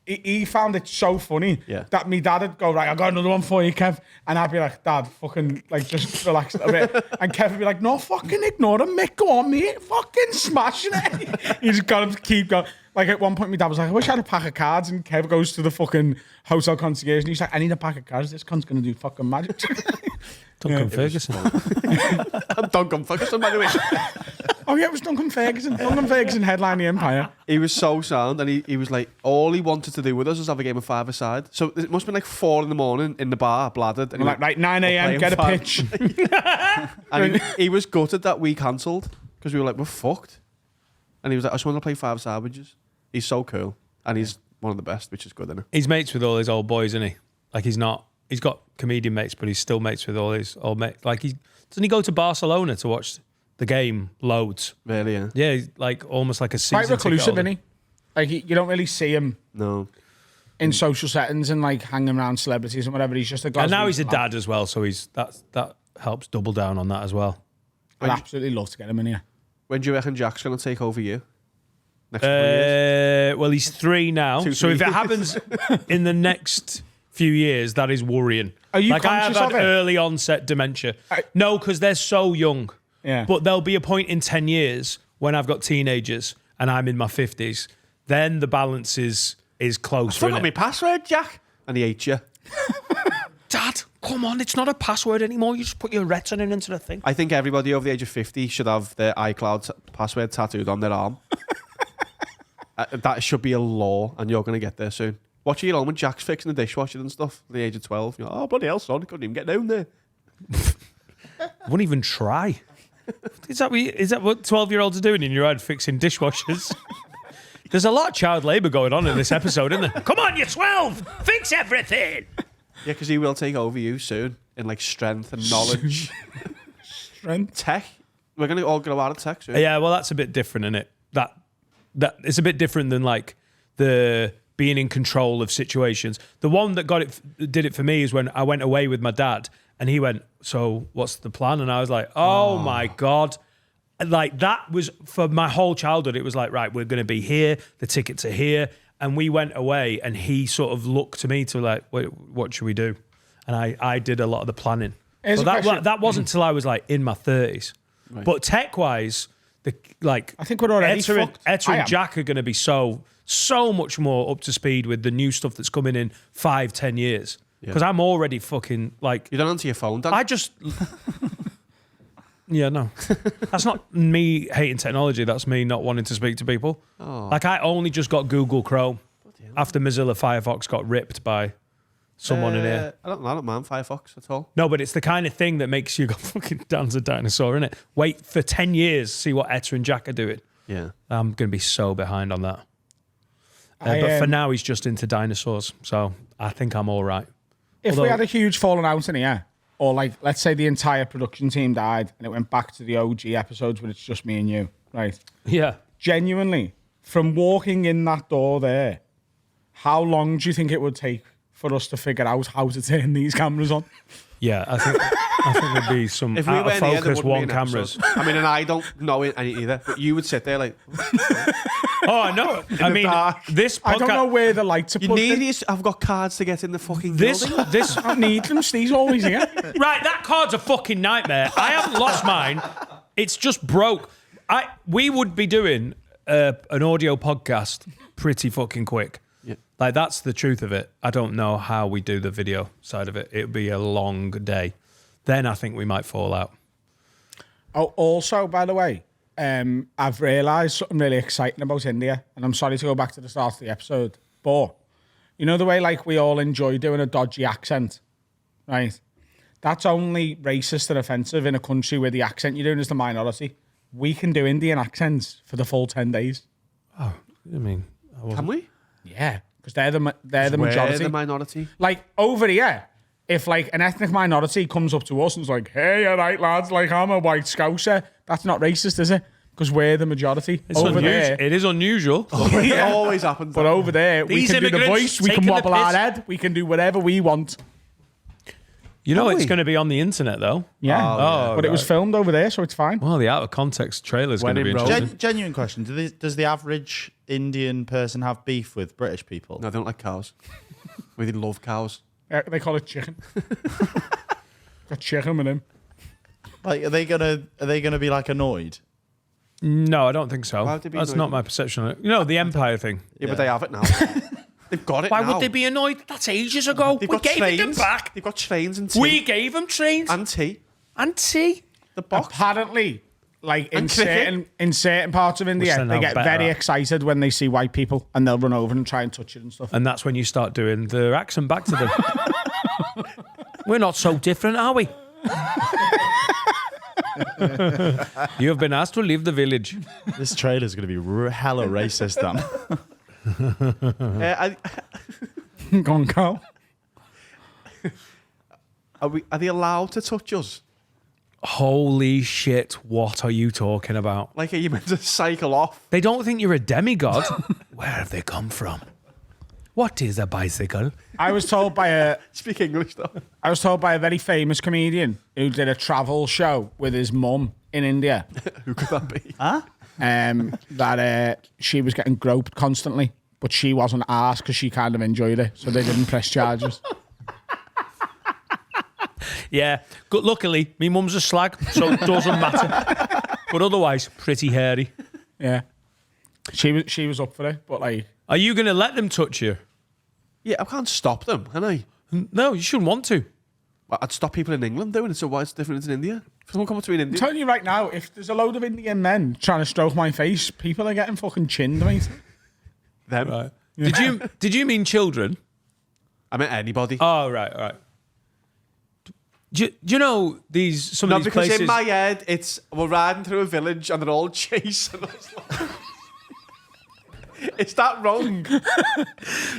he found it so funny that me dad would go, right, I got another one for you, Kev. And I'd be like, Dad, fucking, like, just relax a bit. And Kev would be like, no, fucking ignore him, Mick. Go on, mate. Fucking smashing it. He just got him to keep going. Like, at one point, my dad was like, I wish I had a pack of cards. And Kev goes to the fucking hotel concierge and he's like, I need a pack of cards. This cunt's going to do fucking magic. Duncan Ferguson. I'm Duncan Ferguson, by the way. Oh, yeah, it was Duncan Ferguson. Duncan Ferguson headlined the Empire. He was so sound, and he was like, all he wanted to do with us was have a game of five-a-side. So it must have been like 4 a.m. in the bar, bladdered. And I'm like, right, 9 a.m., get a pitch. And he was gutted that we cancelled because we were like, we're fucked. And he was like, I just want to play five-a-side with you. He's so cool, and he's one of the best, which is good, isn't it? He's mates with all his old boys, isn't he? Like he's got comedian mates, but he's still mates with all his old mates. Like doesn't he go to Barcelona to watch the game loads? Really, yeah. Yeah, he's like almost like a season Quite reclusive, ticket isn't he? Like, you don't really see him No. in social settings and like hanging around celebrities and whatever. He's just a guy. And now he's a dad as well, so that helps double down on that as well. I'd absolutely love to get him in here. When do you reckon Jack's going to take over you? Next couple of years? Well, he's 3 now, 2, so 3 if it years. happens in the next few years, that is worrying. Are you like I have conscious had of it? early onset dementia. No, because they're so young. Yeah. But there'll be a point in 10 years when I've got teenagers and I'm in my 50s. Then the balance is closer. I forgot my password, Jack. And he hates you. Dad, come on, it's not a password anymore. You just put your retina into the thing. I think everybody over the age of 50 should have their iCloud password tattooed on their arm. That should be a law, and you're going to get there soon. Watch you home when Jack's fixing the dishwasher and stuff at the age of 12. You're like, oh, bloody hell, son, I couldn't even get down there. Wouldn't even try. Is that what 12-year-olds are doing in your head, fixing dishwashers? There's a lot of child labour going on in this episode, isn't there? Come on, you're 12! Fix everything! Yeah, because he will take over you soon in like strength and knowledge. Strength. Tech. We're going to all go out of tech soon. Yeah, well, that's a bit different, isn't it? That it's a bit different than like the being in control of situations. The one that did it for me is when I went away with my dad, and he went, "So what's the plan?" And I was like, "Oh my God." Like that was for my whole childhood. It was like, right, we're going to be here. The tickets are here. And we went away, and he sort of looked to me to like, wait, what should we do? And I did a lot of the planning. Here's But a question. that wasn't till I was like in my 30s. Right. But tech-wise, I think we're already fucked. Etta I am. and Jack are going to be so much more up to speed with the new stuff that's coming in 5-10 years. Because I'm already fucking like... You don't answer your phone, Dan? I just... Yeah, no. That's not me hating technology. That's me not wanting to speak to people. Oh. Like, I only just got Google Chrome after Mozilla Firefox got ripped by someone in here. I don't mind Firefox at all. No, but it's the kind of thing that makes you go fucking Dan's a dinosaur, innit? Wait for 10 years, see what Etta and Jack are doing. Yeah. I'm going to be so behind on that. But for now, he's just into dinosaurs. So I think I'm all right. If we had a huge falling out in here, or like, let's say the entire production team died and it went back to the OG episodes where it's just me and you, right? Yeah. Genuinely, from walking in that door there, how long do you think it would take for us to figure out how to turn these cameras on? Yeah, I think there'd be some If we out of went here, there focus wouldn't be one an cameras. episode. I mean, and I don't know it either, but you would sit there like, Oh, I know. I mean, dark. this podcast... I don't know where the lights are you put. need these. I've got cards to get in the fucking This, building. this, I don't need them. Steve's always here. right, that card's a fucking nightmare. I haven't lost mine. It's just broke. We would be doing an audio podcast pretty fucking quick. Yeah. Like, that's the truth of it. I don't know how we do the video side of it. It would be a long day. Then I think we might fall out. Oh, also, by the way, I've realised something really exciting about India, and I'm sorry to go back to the start of the episode, but you know the way like we all enjoy doing a dodgy accent, right? That's only racist and offensive in a country where the accent you're doing is the minority. We can do Indian accents for the full 10 days. Oh, I mean, Can we? Yeah, because they're the We're majority. the minority. Like over here, if like an ethnic minority comes up to us and is like, "Hey, all right, lads, like I'm a white Scouser," that's not racist, is it? Because we're the majority. it's Over there, it is unusual. It always happens. but over there, we These can do the immigrants voice, we can taking the wobble our piss. head, we can do whatever we want. You know, Can it's we? going to be on the internet, though. Yeah, Oh, but it was right. filmed over there, so it's fine. Well, the out of context trailer's When going to be in Rome. interesting. Genuine question: does the average Indian person have beef with British people? No, they don't like cows. We did love cows. They call it chicken. Got chicken with him. Like, are they gonna be like annoyed? No, I don't think so. Why would they be That's annoyed? not my perception of it. You know, the Empire thing. Yeah, but they have it now. They've got it Why now. would they be annoyed? That's ages ago. They've We got gave it them trains. back. They've got trains and tea. We gave them trains and tea. and tea. The box. Apparently, like in And cricket. certain parts of India, they're they now get better very at. excited when they see white people, and they'll run over and try and touch it and stuff. And that's when you start doing the accent back to them. We're not so different, are we? You have been asked to leave the village. This trailer's gonna be hella racist, Dan. Go on, Carl. Are they allowed to touch us? Holy shit, what are you talking about? Like, are you meant to cycle off? They don't think you're a demigod. Where have they come from? What is a bicycle? I was told by a Speak English, though. very famous comedian who did a travel show with his mum in India. Who could that be? That she was getting groped constantly, but she wasn't asked because she kind of enjoyed it, so they didn't press charges. Yeah, good. Luckily, me mum's a slag, so it doesn't matter. But otherwise, pretty hairy. Yeah, she was up for it, but like, Are you going to let them touch you? Yeah, I can't stop them, can I? No, you shouldn't want to. Well, I'd stop people in England doing it, so why is it different in India? If someone comes to me in I'm India, telling you right now, if there's a load of Indian men trying to stroke my face, people are getting fucking chinned, mate. them. Right. Did you mean children? I meant anybody. Oh, right. Do you know some No, of these because places? in my head, it's we're riding through a village and they're all chasing us. Is that wrong?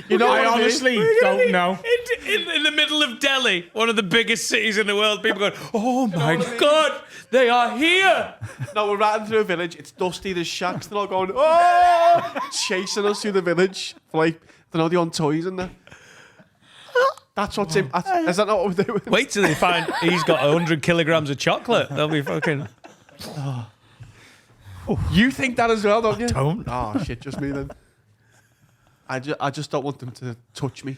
You know, I what I mean? honestly don't know. In the middle of Delhi, one of the biggest cities in the world, people going, "Oh my God, they are here!" No, we're riding through a village. It's dusty. There's shacks. They're all going, "Oh!" chasing us through the village. Like, they know they're on toys and that. That's what's in. Is that not what we're doing? Wait till they find he's got 100 kilograms of chocolate. They'll be fucking. You think that as well, don't you? don't. Oh shit, just me then. I just don't want them to touch me.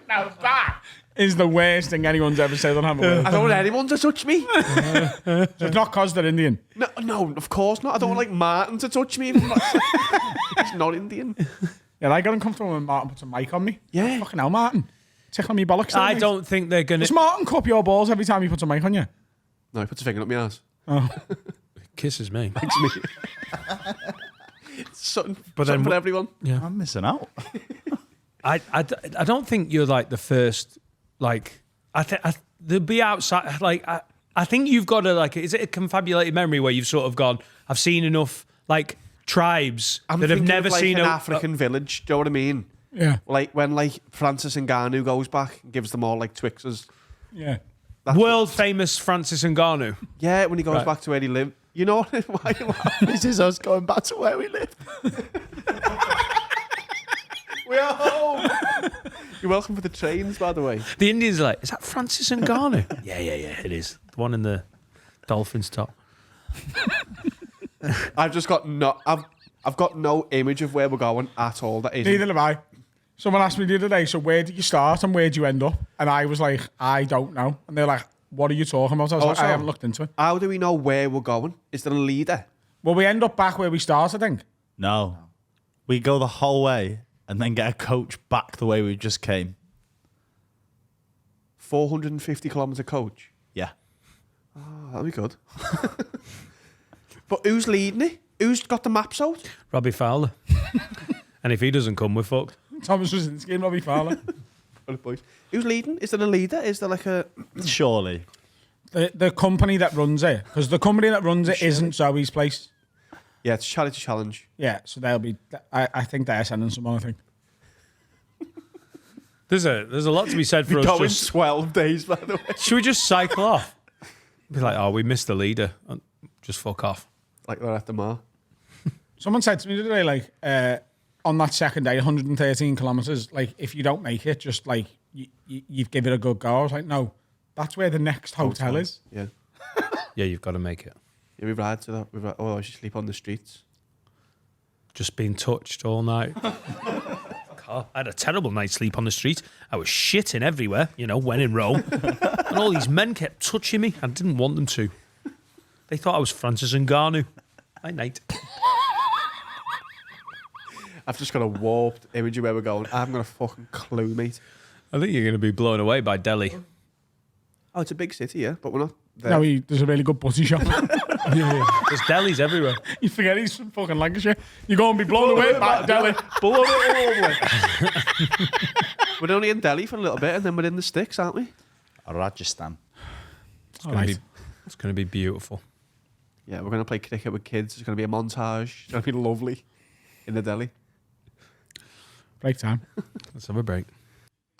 Now that is the worst thing anyone's ever said on Hammer. I don't want anyone to touch me. It's not because they're Indian. No, of course not. I don't want like Martin to touch me. Even. He's not Indian. Yeah, I got uncomfortable when Martin puts a mic on me. Yeah. Fucking hell, Martin. Tickle me bollocks. I mate. don't think they're gonna Does Martin cup your balls every time he puts a mic on you? No, he puts a finger up my ass. kisses me. It's me. Something, But something then for everyone. I'm missing out. I don't think you're like the first. Like they'll be outside. Like I think you've got a like. Is it a confabulated memory where you've sort of gone? I've seen enough like tribes I'm that have thinking never of, like, seen an a African village. Do you know what I mean? Yeah. Like when like Francis Ngannou goes back and gives them all like Twixers. Yeah. That's world famous Francis Ngannou. Yeah, when he goes Right. back to where he lived. You know why you laughing? This is us going back to where we live. We are home. You're welcome for the trains, by the way. The Indians are like, is that Francis Ngannou? yeah, it is. The one in the Dolphins top. I've just got no. I've got no image of where we're going at all. That isn't. Neither have I. Someone asked me the other day, so where did you start and where did you end up? And I was like, I don't know. And they're like, what are you talking about? I was like, Also- I haven't looked into it. How do we know where we're going? Is there a leader? Well, we end up back where we started, I think. No. We go the whole way and then get a coach back the way we just came. 450 kilometre coach. Yeah. Oh, that'll be good. But who's leading it? Who's got the maps out? Robbie Fowler. And if he doesn't come, we're fucked. Thomas was in this game, Robbie Fowler. Right, boys. Who's leading? Is there a leader? Is there like a... Surely. the company that runs it, because the company that runs it isn't Zoe's place. Yeah, it's Charity Challenge. Yeah, so they'll be. I think they're sending someone. I think. There's a lot to be said for us. Going Just, 12 days, by the way. should we just cycle off? Be like, oh, we missed the leader. Just fuck off. Like they're at the Mar. Someone said to me today, like, on that second day, 113 kilometers. Like, if you don't make it, just like you've given it a good go. I was like, no, that's where the next hotel is. Yeah. Yeah, you've got to make it. Yeah, we've had to that. Otherwise, you sleep on the streets. Just being touched all night. God, I had a terrible night's sleep on the street. I was shitting everywhere, when in Rome. And all these men kept touching me. I didn't want them to. They thought I was Francis Ngannou. Night, night. I've just got a warped image of where we're going. I haven't got a fucking clue, mate. I think you're going to be blown away by Delhi. Oh, it's a big city, yeah, but we're not there. No, there's a really good butty shop. There's delis everywhere. You forget he's from fucking Lancashire. You're going to be blown away by Delhi. Blow it over. We're only in Delhi for a little bit, and then we're in the sticks, aren't we? Rajasthan. All right. It's going to be beautiful. Yeah, we're going to play cricket with kids. It's going to be a montage. It's going to be lovely in the Delhi. Break time. Let's have a break.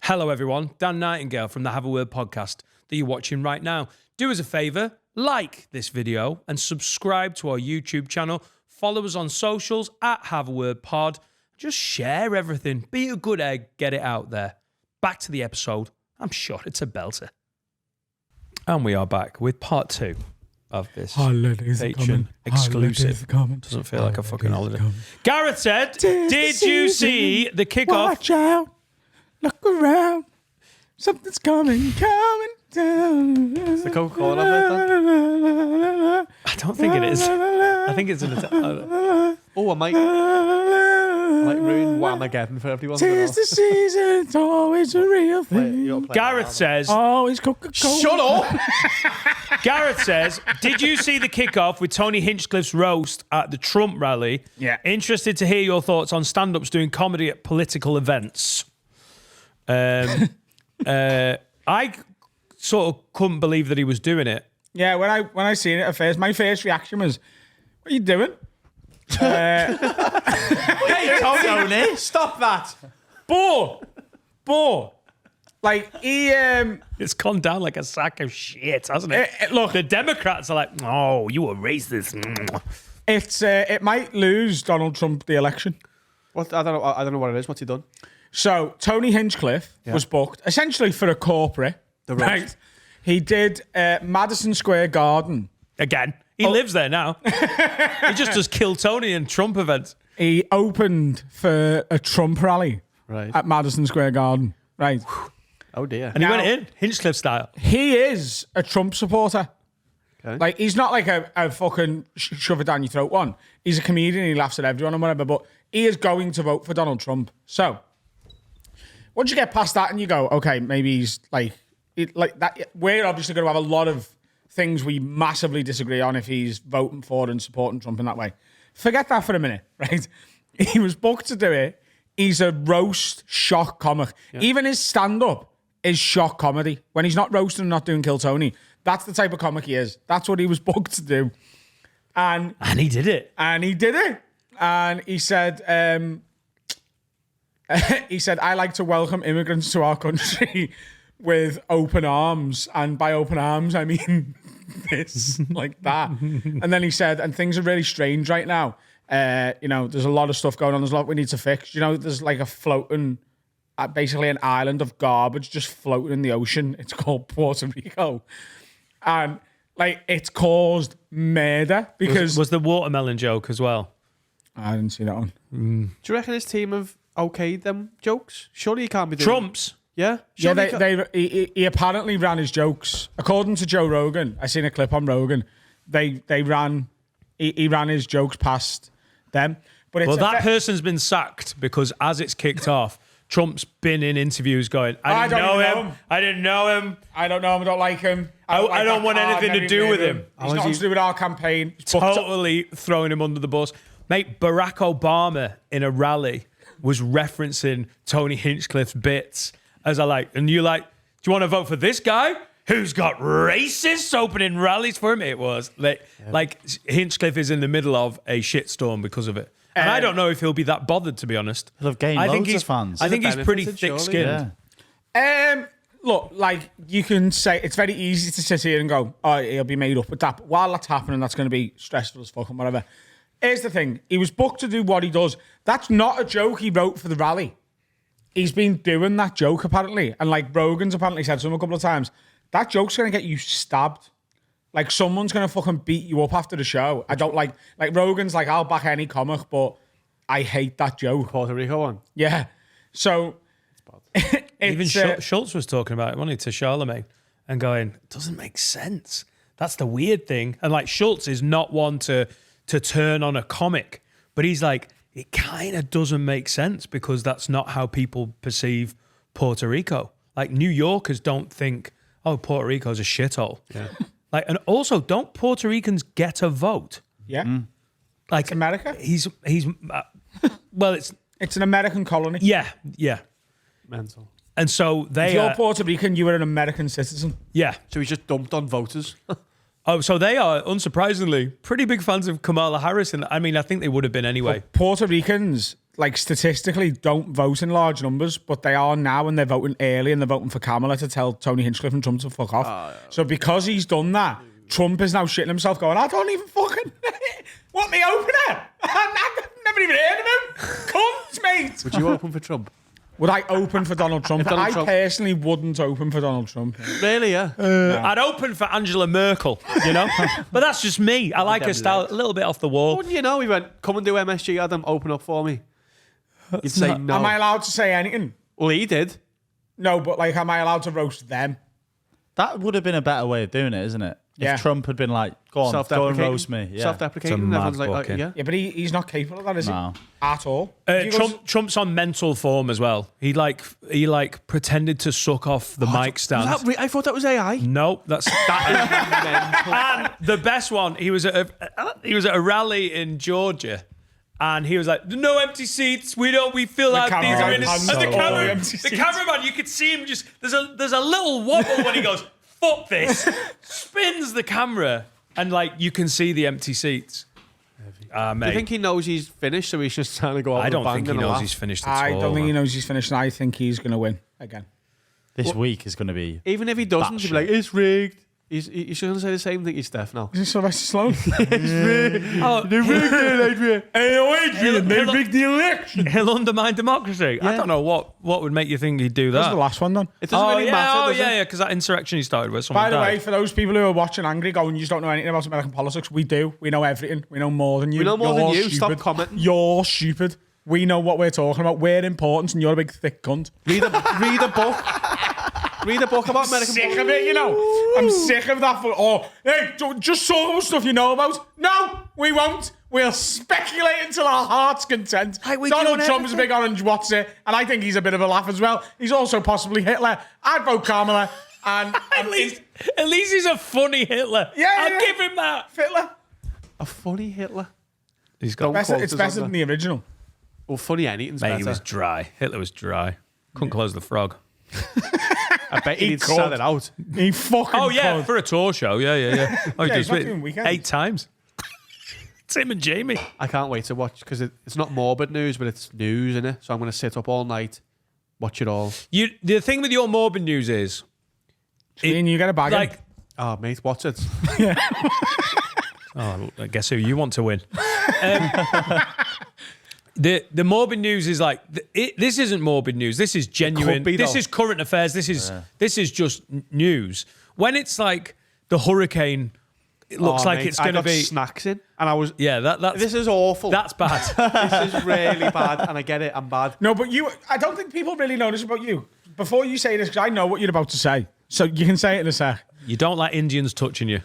Hello, everyone. Dan Nightingale from the Have a Word podcast that you're watching right now. Do us a favour, like this video and subscribe to our YouTube channel. Follow us on socials at Have a Word Pod. Just share everything. Be a good egg. Get it out there. Back to the episode. I'm sure it's a belter. And we are back with part 2 of this Holidays are Patreon coming. exclusive. Holidays are coming. Doesn't feel like a fucking Holidays holiday. are coming. Gareth said, did you see the kickoff? Watch out. Look around. Something's coming down. It's the Coca-Cola bit, I don't think it is. I think it's an Oh, I might ruin Whamageddon for everyone. Tis the season, it's always a real thing. Gareth says, Always Coca-Cola. Shut up! Gareth says, did you see the kickoff with Tony Hinchcliffe's roast at the Trump rally? Yeah. Interested to hear your thoughts on stand-ups doing comedy at political events. I sort of couldn't believe that he was doing it. Yeah, when I seen it at first, my first reaction was, "What are you doing?" Hey, Tony, stop that! But, like he, It's gone down like a sack of shit, hasn't it? look, The Democrats are like, oh, you were racist. it might lose Donald Trump the election. What? I don't know what it is. What's he done? So Tony Hinchcliffe was booked essentially for a corporate. The roast. Right? He did Madison Square Garden. Again, he lives there now. He just does Kill Tony and Trump events. He opened for a Trump rally Right. at Madison Square Garden. Right. Oh dear. And he Now- went in, Hinchcliffe style. He is a Trump supporter. Okay. Like, he's not like a fucking shove it down your throat one. He's a comedian, he laughs at everyone and whatever, but he is going to vote for Donald Trump. So, once you get past that and you go, okay, maybe he's like that. We're obviously going to have a lot of things we massively disagree on if he's voting for and supporting Trump in that way. Forget that for a minute, right? He was booked to do it. He's a roast shock comic. Yeah. Even his stand-up is shock comedy. When he's not roasting and not doing Kill Tony, that's the type of comic he is. That's what he was booked to do. And he did it. And he did it. And he said, I like to welcome immigrants to our country with open arms. And by open arms, I mean this, like that. And then he said, and things are really strange right now. There's a lot of stuff going on. There's a lot we need to fix. There's like a floating, basically an island of garbage just floating in the ocean. It's called Puerto Rico. And like, it's caused murder because... Was the watermelon joke as well? I didn't see that one. Do you reckon his team have okayed them jokes? Surely he can't be doing... Trump's? Yeah. Yeah, Surely he apparently ran his jokes. According to Joe Rogan, I seen a clip on Rogan. He ran his jokes past them. But it's Well, that person's been sacked because as it's kicked off, Trump's been in interviews going, I didn't know him. I didn't know him. I don't know him. I don't like him. I don't want anything to do with him. He's nothing to do with our campaign. He's Totally throwing him under the bus. Mate, Barack Obama in a rally was referencing Tony Hinchcliffe's bits as and you're like, do you want to vote for this guy who's got racists opening rallies for him? It was like Hinchcliffe is in the middle of a shitstorm because of it. And I don't know if he'll be that bothered, to be honest. He'll have gained loads of fans. I think he's pretty Benefited, thick-skinned. Yeah. Look, like you can say, it's very easy to sit here and go, oh, he'll be made up with that. But while that's happening, that's going to be stressful as fuck and whatever. Here's the thing. He was booked to do what he does. That's not a joke he wrote for the rally. He's been doing that joke, apparently. And like Rogan's apparently said to him a couple of times, that joke's going to get you stabbed. Like someone's going to fucking beat you up after the show. I don't like Rogan's like, I'll back any comic, but I hate that joke. Puerto Rico one. Yeah. So... Even Schultz was talking about it, wasn't he, to Charlemagne and going, it doesn't make sense. That's the weird thing. And like Schultz is not one to turn on a comic, but he's like, it kind of doesn't make sense because that's not how people perceive Puerto Rico. Like New Yorkers don't think, oh, Puerto Rico's a shithole. Yeah. Like, and also, don't Puerto Ricans get a vote? Yeah. Like It's America. He's well, It's an American colony. yeah. Mental. And so they If you're Puerto Rican, you are an American citizen. yeah. So he's just dumped on voters. Oh, so they are, unsurprisingly, pretty big fans of Kamala Harris. And I mean, I think they would have been anyway. Puerto Ricans, like statistically, don't vote in large numbers, but they are now, and they're voting early, and they're voting for Kamala to tell Tony Hinchcliffe and Trump to fuck off. So because he's done that, Trump is now shitting himself, going, I don't even fucking want me opener. I've never even heard of him. Cunts, mate. Would you open for Trump? Would I open for Donald Trump? Donald I Trump- personally wouldn't open for Donald Trump. Really, yeah. I'd open for Angela Merkel, you know? But that's just me. I like her style a little bit off the wall. Wouldn't you know? He went, come and do MSG, Adam, open up for me. You'd say no. Am I allowed to say anything? Well, he did. No, but like, am I allowed to roast them? That would have been a better way of doing it, isn't it? Yeah. If Trump had been like, go on, go and roast me. Yeah. Self-deprecating. It's a mad Everyone's like, fucking- yeah. Yeah, but he's not capable of that, is No. he? At all. If he goes- Trump's on mental form as well. He pretended to suck off the mic stand. I thought that was AI. No, that is mental. And the best one, he was at a rally in Georgia, and he was like, "No empty seats. We fill out these cameraman minutes." had And empty the seats. cameraman, you could see him just. There's a little wobble when he goes, "Fuck this!" Spins the camera, and like you can see the empty seats. Do Mate, you think he knows he's finished, so he's just trying to go out I with a don't bang think he and a knows laugh? he's finished. At I all, don't think he man. knows he's finished, and I think he's going to win again. This week is going to be. Even if he doesn't, he'll be like, it's rigged. He shouldn't say the same thing. He's Steph now. Is it Sylvester Stallone? They rigged it, Adrian. Hey, Adrian, they rigged the election. He'll undermine democracy. I don't know what would make you think he'd do That's that. the last one done. It doesn't really matter, does it? because that insurrection he started with. Someone By the died. way, for those people who are watching angry, going, you just don't know anything about American politics, we do. We know everything. We know more than you. We know more than You're you. Stop stupid. commenting. You're stupid. We know what we're talking about. We're important, and you're a big thick cunt. Read a book. Read a book about American Sick of it, you know. I'm sick of that. Hey, just talk about stuff you know about. No, we won't. We'll speculate until our heart's content. we Donald doing Trump is a big orange what's it, and I think he's a bit of a laugh as well. He's also possibly Hitler. I'd vote Kamala. And At least he's a funny Hitler. Yeah, I'll yeah. give him that. Hitler. A funny Hitler. He's got. Don't quote It's us better on than the original. Well, funny anything's Mate, better. he was dry. Hitler was dry. Couldn't close the frog. I bet He he'd could. sell it out. He fucking Oh yeah, could. for a tour show. Yeah. Oh, he Yeah, does he's not it doing weekends. 8 times. It's him and Jamie. I can't wait to watch because it's not morbid news, but it's news, innit? So I'm going to sit up all night, watch it all. The thing with your morbid news is, And you get a bag. like, Oh, mate, watch it. oh, I guess who you want to win. The morbid news is like this isn't morbid news. This is genuine. be, This though. is current affairs. This is just news. When it's like the hurricane, it looks Oh, like mate, it's going to I got be. snacks in, and I was. Yeah, that's This is awful. that's bad. This is really bad, and I get it. I'm bad. No, but I don't think people really know this about you. before you say this, because I know what you're about to say, so you can say it in a sec. You don't like Indians touching you.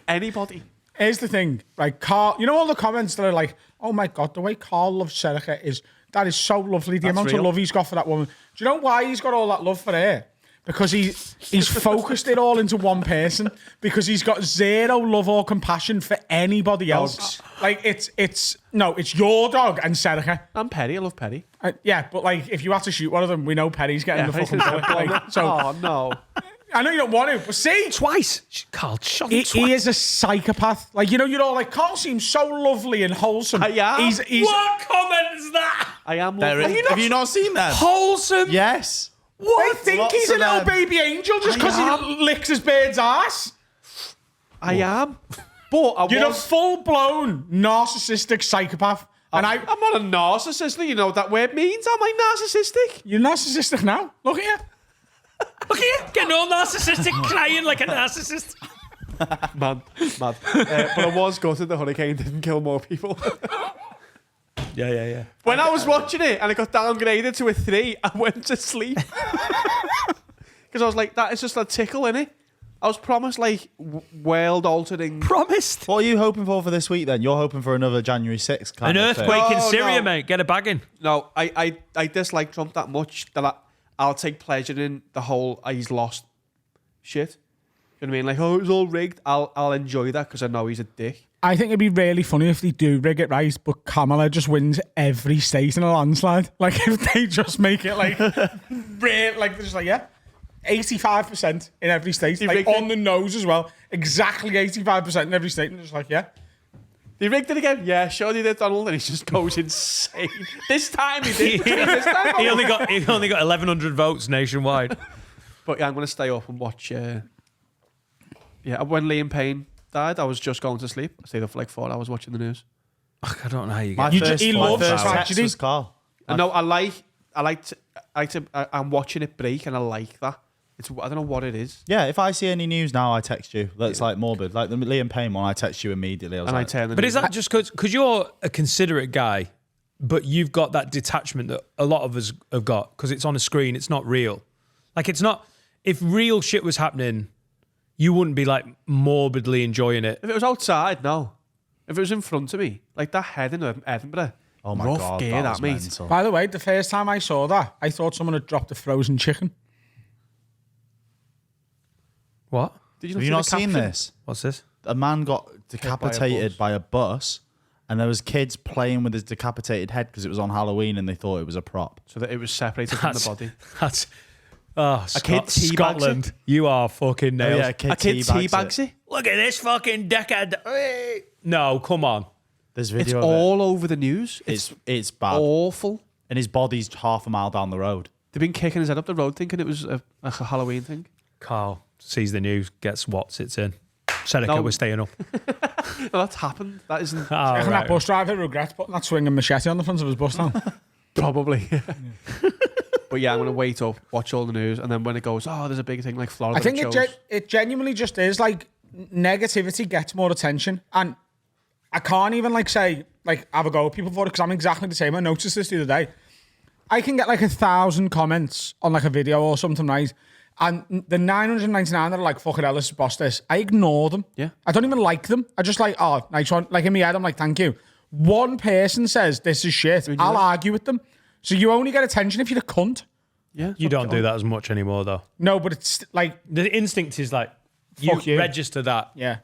Anybody. Here's the thing, like Carl, you know all the comments that are like, oh my God, the way Carl loves Serica that is so lovely. The amount real. of love he's got for that woman. Do you know why he's got all that love for her? Because he's focused it all into one person. Because he's got zero love or compassion for anybody else. Like it's your dog and Serica. I'm Perry. I love Perry. Yeah, but like if you have to shoot one of them, we know Perry's getting the fucking bullet. Like, so Oh, no. I know you don't want to, but see, Twice. Carl, shot him twice. he is a psychopath. Like, you know, you're all like, Carl seems so lovely and wholesome. I am. He's What comment is that? I am There lovely. is- Have you not seen them? Wholesome. Yes. I think Lots he's a of little them. baby angel just because he licks his bird's ass. I am. But You're a full-blown narcissistic psychopath. And I'm not a narcissist. You know what that word means. Am I narcissistic? you're narcissistic now. Look at you. Look at you, getting all narcissistic, crying like a narcissist. Mad. But I was gutted the hurricane didn't kill more people. Yeah. When I was watching it and it got downgraded to a 3, I went to sleep. Because I was like, that is just a tickle, innit? I was promised, like, world-altering... Promised. What are you hoping for this week then? You're hoping for another January 6th kind An of thing. earthquake in No, Syria, no. mate. Get a bag in. No, I dislike Trump that much that I'll take pleasure in the whole he's lost shit. You know what I mean? Like, oh, it was all rigged. I'll enjoy that because I know he's a dick. I think it'd be really funny if they do rig it right, but Kamala just wins every state in a landslide. Like, if they just make it, like, real, like, they're just like, yeah, 85% in every state. They Like, rigged on it. the nose as well. Exactly 85% in every state. And they're just like, yeah. They rigged it again. Yeah, sure they did, Donald, and he just goes insane. This time he did. This time, he only got 1,100 votes nationwide. But yeah, I'm going to stay up and watch. When Liam Payne died, I was just going to sleep. I stayed up for like 4 hours watching the news. I don't know how you My get first, he my loves first text tragedy. was Carl. I know. I'm watching it break, and I like that. I don't know what it is. Yeah, if I see any news now, I text you. That's like morbid. Like the Liam Payne one, I text you immediately. I was And I like, turn the But news is that just because you're a considerate guy, but you've got that detachment that a lot of us have got because it's on a screen, it's not real. Like it's not. If real shit was happening, you wouldn't be like morbidly enjoying it. If it was outside, no. If it was in front of me, like that head in Edinburgh. oh my rough God, gear, that was mate. mental. By the way, the first time I saw that, I thought someone had dropped a frozen chicken. What? Did Have you not seen this? What's this? A man got decapitated by a bus, and there was kids playing with his decapitated head because it was on Halloween and they thought it was a prop. So that it was separated from the body. That's kid teabags Scotland. it. You are fucking nailed. a kid A kid teabags teabags it. it. Look at this fucking decade. No, come on. There's It's video of all over the news. it. It's bad. Awful. And his body's half a mile down the road. They've been kicking his head up the road thinking it was a Halloween thing. Carl sees the news, gets what sits in. Seneca, No. we're staying up. No, that's happened. That isn't Ah, I reckon right. that bus driver regrets putting that swinging machete on the front of his bus now. probably. But yeah, I'm going to wait up, watch all the news, and then when it goes, oh, there's a big thing like Florida. I think that it shows. it genuinely just is like negativity gets more attention, and I can't even like say like have a go at people for it because I'm exactly the same. I noticed this the other day. I can get like 1,000 comments on like a video or something, right? And the 999 that are like, fucking hell, let's boss this. I ignore them. Yeah. I don't even like them. I just like, oh, nice one. Like in my head, I'm like, thank you. One person says this is shit. I'll argue with them. So you only get attention if you're a cunt. Yeah, You don't do that as much anymore, though. No, but it's like, The instinct is like, Fuck you. register that. yeah.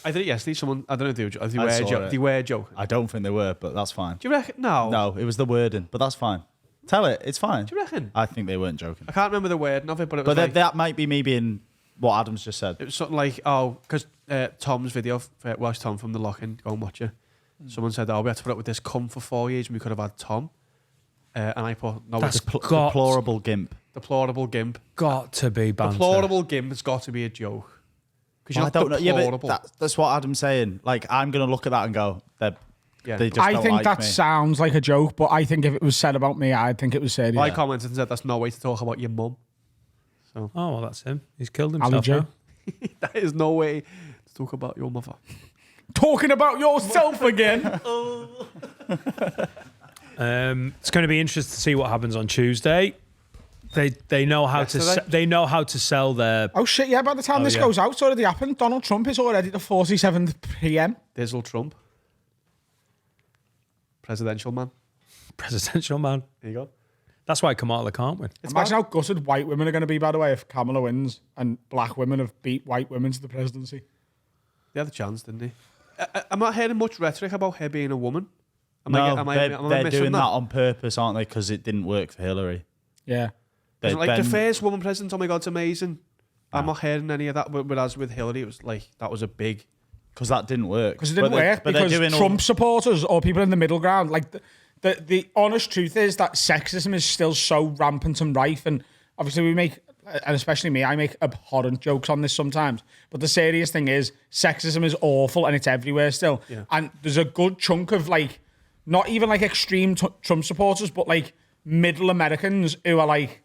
I did it yesterday. Someone, I don't know if they I were saw joking. it. They were joking. I don't think they were, but that's fine. Do you reckon? No. No, it was the wording, but that's fine. Tell it, it's fine. Do you reckon? I think they weren't joking. I can't remember the wording of it, but it was But like, that might be me being what Adam's just said. it was something like, oh, because Tom's video, watch Tom from the lock-in, go and watch it. Someone said, oh, we had to put up with this cum for 4 years and we could have had Tom. And I put, no, That's it's got- Deplorable gimp. deplorable gimp. Got to be banter. Deplorable gimp has got to be a joke. Because Well, you're I don't know. Yeah, deplorable. but that's what Adam's saying. Like, I'm going to look at that and go, Yeah. they just I don't think like that me. sounds like a joke, but I think if it was said about me, I'd think it was serious. I commented and said, that's no way to talk about your mum. Oh, well, that's him. He's killed Ali himself J. now. That is no way to talk about your mother. Talking about yourself again. It's going to be interesting to see what happens on Tuesday. They know how to Yesterday? they know how to sell their. Oh shit! Yeah, by the time this yeah. goes out, it's already happened. Donald Trump is already the 47th PM. Dizzle Trump. Presidential man. Presidential man. There you go. That's why Kamala can't win. Imagine how gutted white women are going to be, by the way, if Kamala wins and black women have beat white women to the presidency. They had a chance, didn't they? I'm not hearing much rhetoric about her being a woman. No, Am I they're missing doing that on purpose, aren't they? Because it didn't work for Hillary. Yeah. Is it like Ben- the first woman president? Oh my God, it's amazing. I'm not hearing any of that. Whereas with Hillary, it was like that was a big. Because that didn't work. Because it didn't work. But they're Because doing Trump supporters or people in the middle ground, like the honest truth is that sexism is still so rampant and rife. And obviously we make, and especially me, I make abhorrent jokes on this sometimes. But the serious thing is sexism is awful and it's everywhere still. Yeah. And there's a good chunk of like, not even like extreme Trump supporters, but like middle Americans who are like,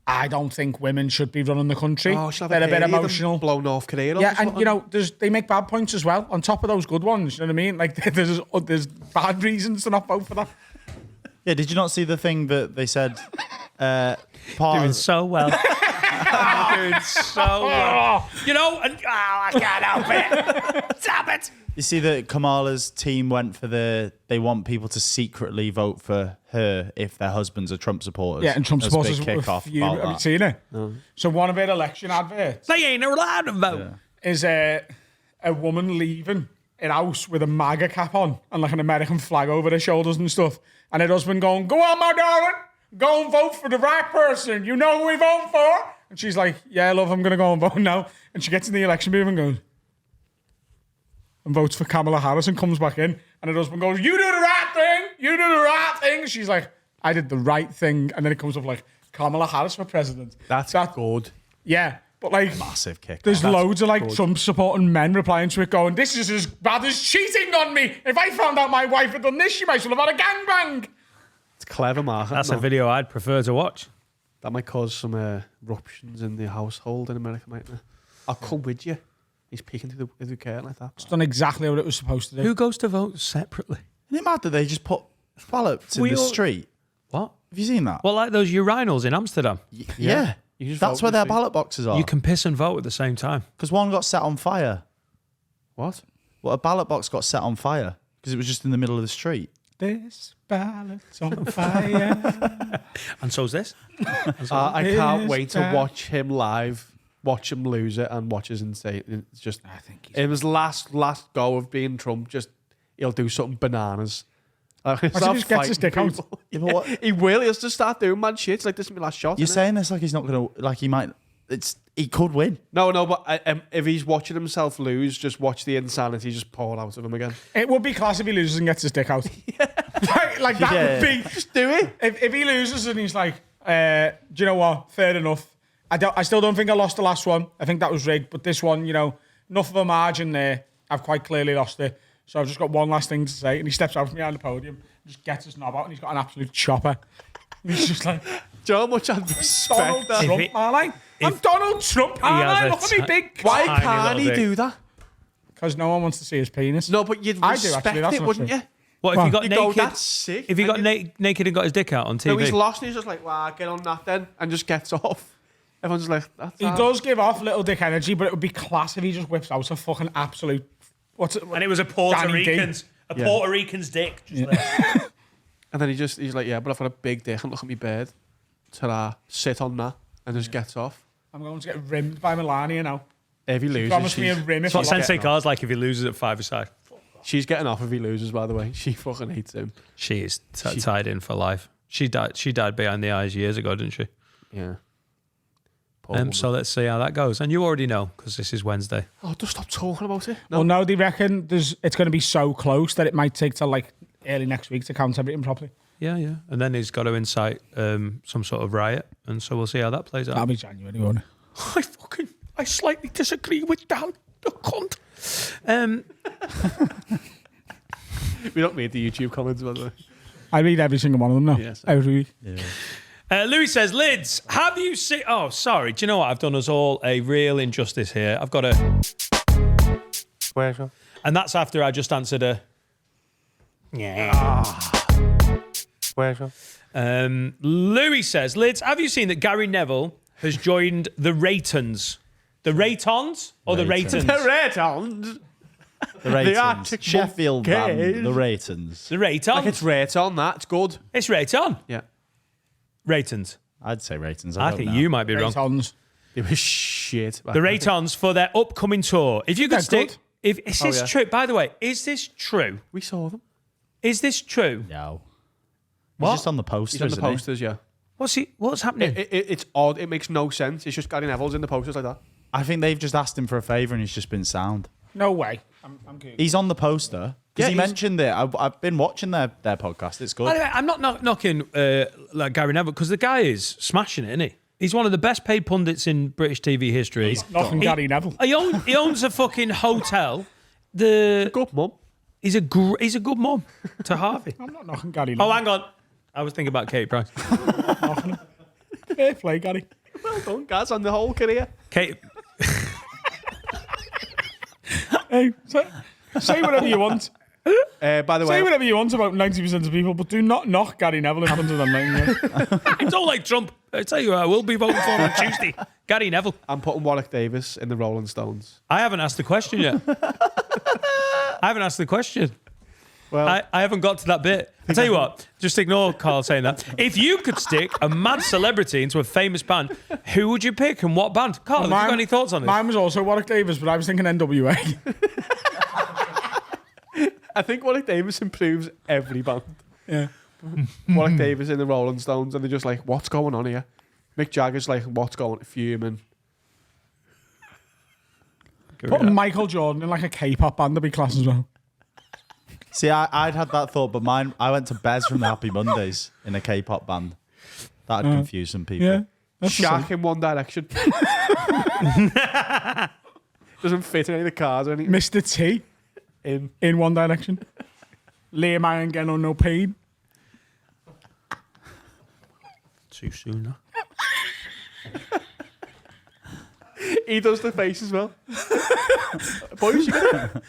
I don't think women should be running the country. Oh, she'll have They're a bit period and emotional. blow North Korea up Yeah, or and something. you know, they make bad points as well on top of those good ones. You know what I mean? Like there's bad reasons to not vote for that. Yeah, did you not see the thing that they said? Part Doing of, so well. Doing so well. You know, and I can't help it. Stop it. you see that Kamala's team went for they want people to secretly vote for her if their husbands are Trump supporters. Yeah, and Trump There's a supporters big were kickoff fuming. about Have you that. seen it? So one of their election adverts They ain't allowed to vote. is a woman leaving her house with a MAGA cap on and like an American flag over her shoulders and stuff, and her husband going, "Go on, my darling, go and vote for the right person. You know who we vote for." And she's like, "Yeah, love, I'm gonna go and vote now." And she gets in the election booth and goes and votes for Kamala Harris and comes back in, and her husband goes, "You do the right thing. You do the right thing." She's like, "I did the right thing," and then it comes up like Kamala Harris for president. That's good. Yeah, but like Massive kick. there's That's loads of like good. Trump supporting men replying to it going, "This is as bad as cheating on me. If I found out my wife had done this, she might as well have had a gangbang." It's clever marketing. That's a though. video I'd prefer to watch. That might cause some eruptions in the household in America, mightn't it? I'll come with you. He's peeking through the curtain like that. It's done exactly what it was supposed to do. Who goes to vote separately? Isn't it mad that they just put ballots in We the all- street? What? Have you seen that? Well, like those urinals in Amsterdam. Yeah. You just That's vote where in the their street. ballot boxes are. You can piss and vote at the same time. Because one got set on fire. What? Well, a ballot box got set on fire because it was just in the middle of the street. This ballot's on fire. And so's this. I can't Is wait to that- watch him live, watch him lose it, and watch his insane. It's just, I think he's in his last go of being Trump, just he'll do something bananas. Like, he just gets his dick out. Yeah, but what, He will. He'll just start doing mad shit. It's like, this is my last shot. you're innit? saying this like he's not going to, like he might, he could win. No, but if he's watching himself lose, just watch the insanity just pour out of him again. It would be class if he loses and gets his dick out. like that Yeah. would be. Just do it. If he loses and he's like, do you know what? Fair enough. I still don't think I lost the last one. I think that was rigged. But this one, you know, enough of a margin there. I've quite clearly lost it. So I've just got one last thing to say. And he steps out from behind the podium, just gets his knob out, and he's got an absolute chopper. And he's just like, Do you know how much I respect Donald that? Trump, If it- aren't I? I'm if- Donald Trump, aren't has I? a Look at me big. Why Tiny can't little he dick. do that? Because no one wants to see his penis. No, but you'd I do, respect actually, that's it, not wouldn't true. you? What if Well, he got You go, naked? that's sick. If he got And naked and got his dick out on TV? No, he's lost and he's just like, well, get on that then, and just gets off. Everyone's like, that's He hard. does give off little dick energy, but it would be class if he just whips out a fucking absolute. What's it? And it was a Puerto Danny D. Rican's Puerto Rican's dick. Just there. And then he's like, yeah, but I've got a big dick and look at me bed. Till I sit on that and just gets off. I'm going to get rimmed by Melania now. If he loses, Promise me a rim if That's what I lost. Sensei Car's like if he loses at 5-a-side. she's getting off if he loses, by the way. She fucking hates him. She is tied in for life. She died behind the eyes years ago, didn't she? Yeah. Poor woman. So let's see how that goes. And you already know because this is Wednesday. Oh, just stop talking about it. No. Well, no, they reckon it's going to be so close that it might take till like early next week to count everything properly. Yeah. And then he's got to incite some sort of riot. And so we'll see how that plays That'll out. be January, won't it? I slightly disagree with that. The cunt. We don't read the YouTube comments, by the way. I read every single one of them now. Yes. Every week. Louis says, Lids, have you seen... Oh, sorry. Do you know what? I've done us all a real injustice here. I've got a... Where's that? And that's after I just answered a... Yeah. Louis says, Lids, have you seen that Gary Neville has joined the Raytons? The Raytons or the Raytons. Raytons? The red hounds. The Raytons. Arctic Sheffield Monkeys. band. The Raytons. The Raytons. Like it's red on that. It's good. It's Rayton. Yeah. Raytons. I'd say Raytons. I don't think know. you might be wrong. Raytons. It was shit. The Raytons for their upcoming tour. If you could They're stick, good. if is this yeah. true? By the way, is this true? We saw them. Is this true? No. What? He's just on the poster, He's on the isn't he? posters, yeah. What's happening? It's odd. It makes no sense. It's just Gary Neville's in the posters like that. I think they've just asked him for a favour and he's just been sound. No way. I'm good. He's on the poster. Yeah, Because he mentioned it. I've been watching their podcast. It's good. By the way, I'm not knocking like Gary Neville because the guy is smashing it, isn't he? He's one of the best paid pundits in British TV history. Knocking Gary Neville. He owns a fucking hotel. The Good, mum. he's a good mum to Harvey. I'm not knocking Gary Neville. Oh, hang on. I was thinking about Kate Price. Knocking him. Fair play, Gary. Well done, guys, on the whole career. Kate, Hey, say whatever you want. By the way, Say whatever you want about 90% of people, but do not knock Gary Neville in front of them. Yeah. it's all like Trump. I tell you, I will be voting for on Tuesday. Gary Neville. I'm putting Warwick Davis in the Rolling Stones. I haven't asked the question yet. Well, I haven't got to that bit. I tell you what, just ignore Carl saying that. If you could stick a mad celebrity into a famous band, who would you pick and what band? Carl, have you got any thoughts on this? Mine was also Warwick Davis, but I was thinking NWA. I think Warwick Davis improves every band. Yeah. Warwick Davis in the Rolling Stones, and they're just like, what's going on here? Mick Jagger's like, what's going on? Fuming. Put Michael Jordan in like a K-pop band to be class as well. See, I'd had that thought, but mine, I went to Bez from the Happy Mondays in a K-pop band. That'd confuse some people. Yeah. That's the Shaq same. in One Direction. Doesn't fit in any of the cars or anything. Mr. T in One Direction. Liam Iron getting on no pain. Too soon, huh? He does the face as well. Boys, you got it.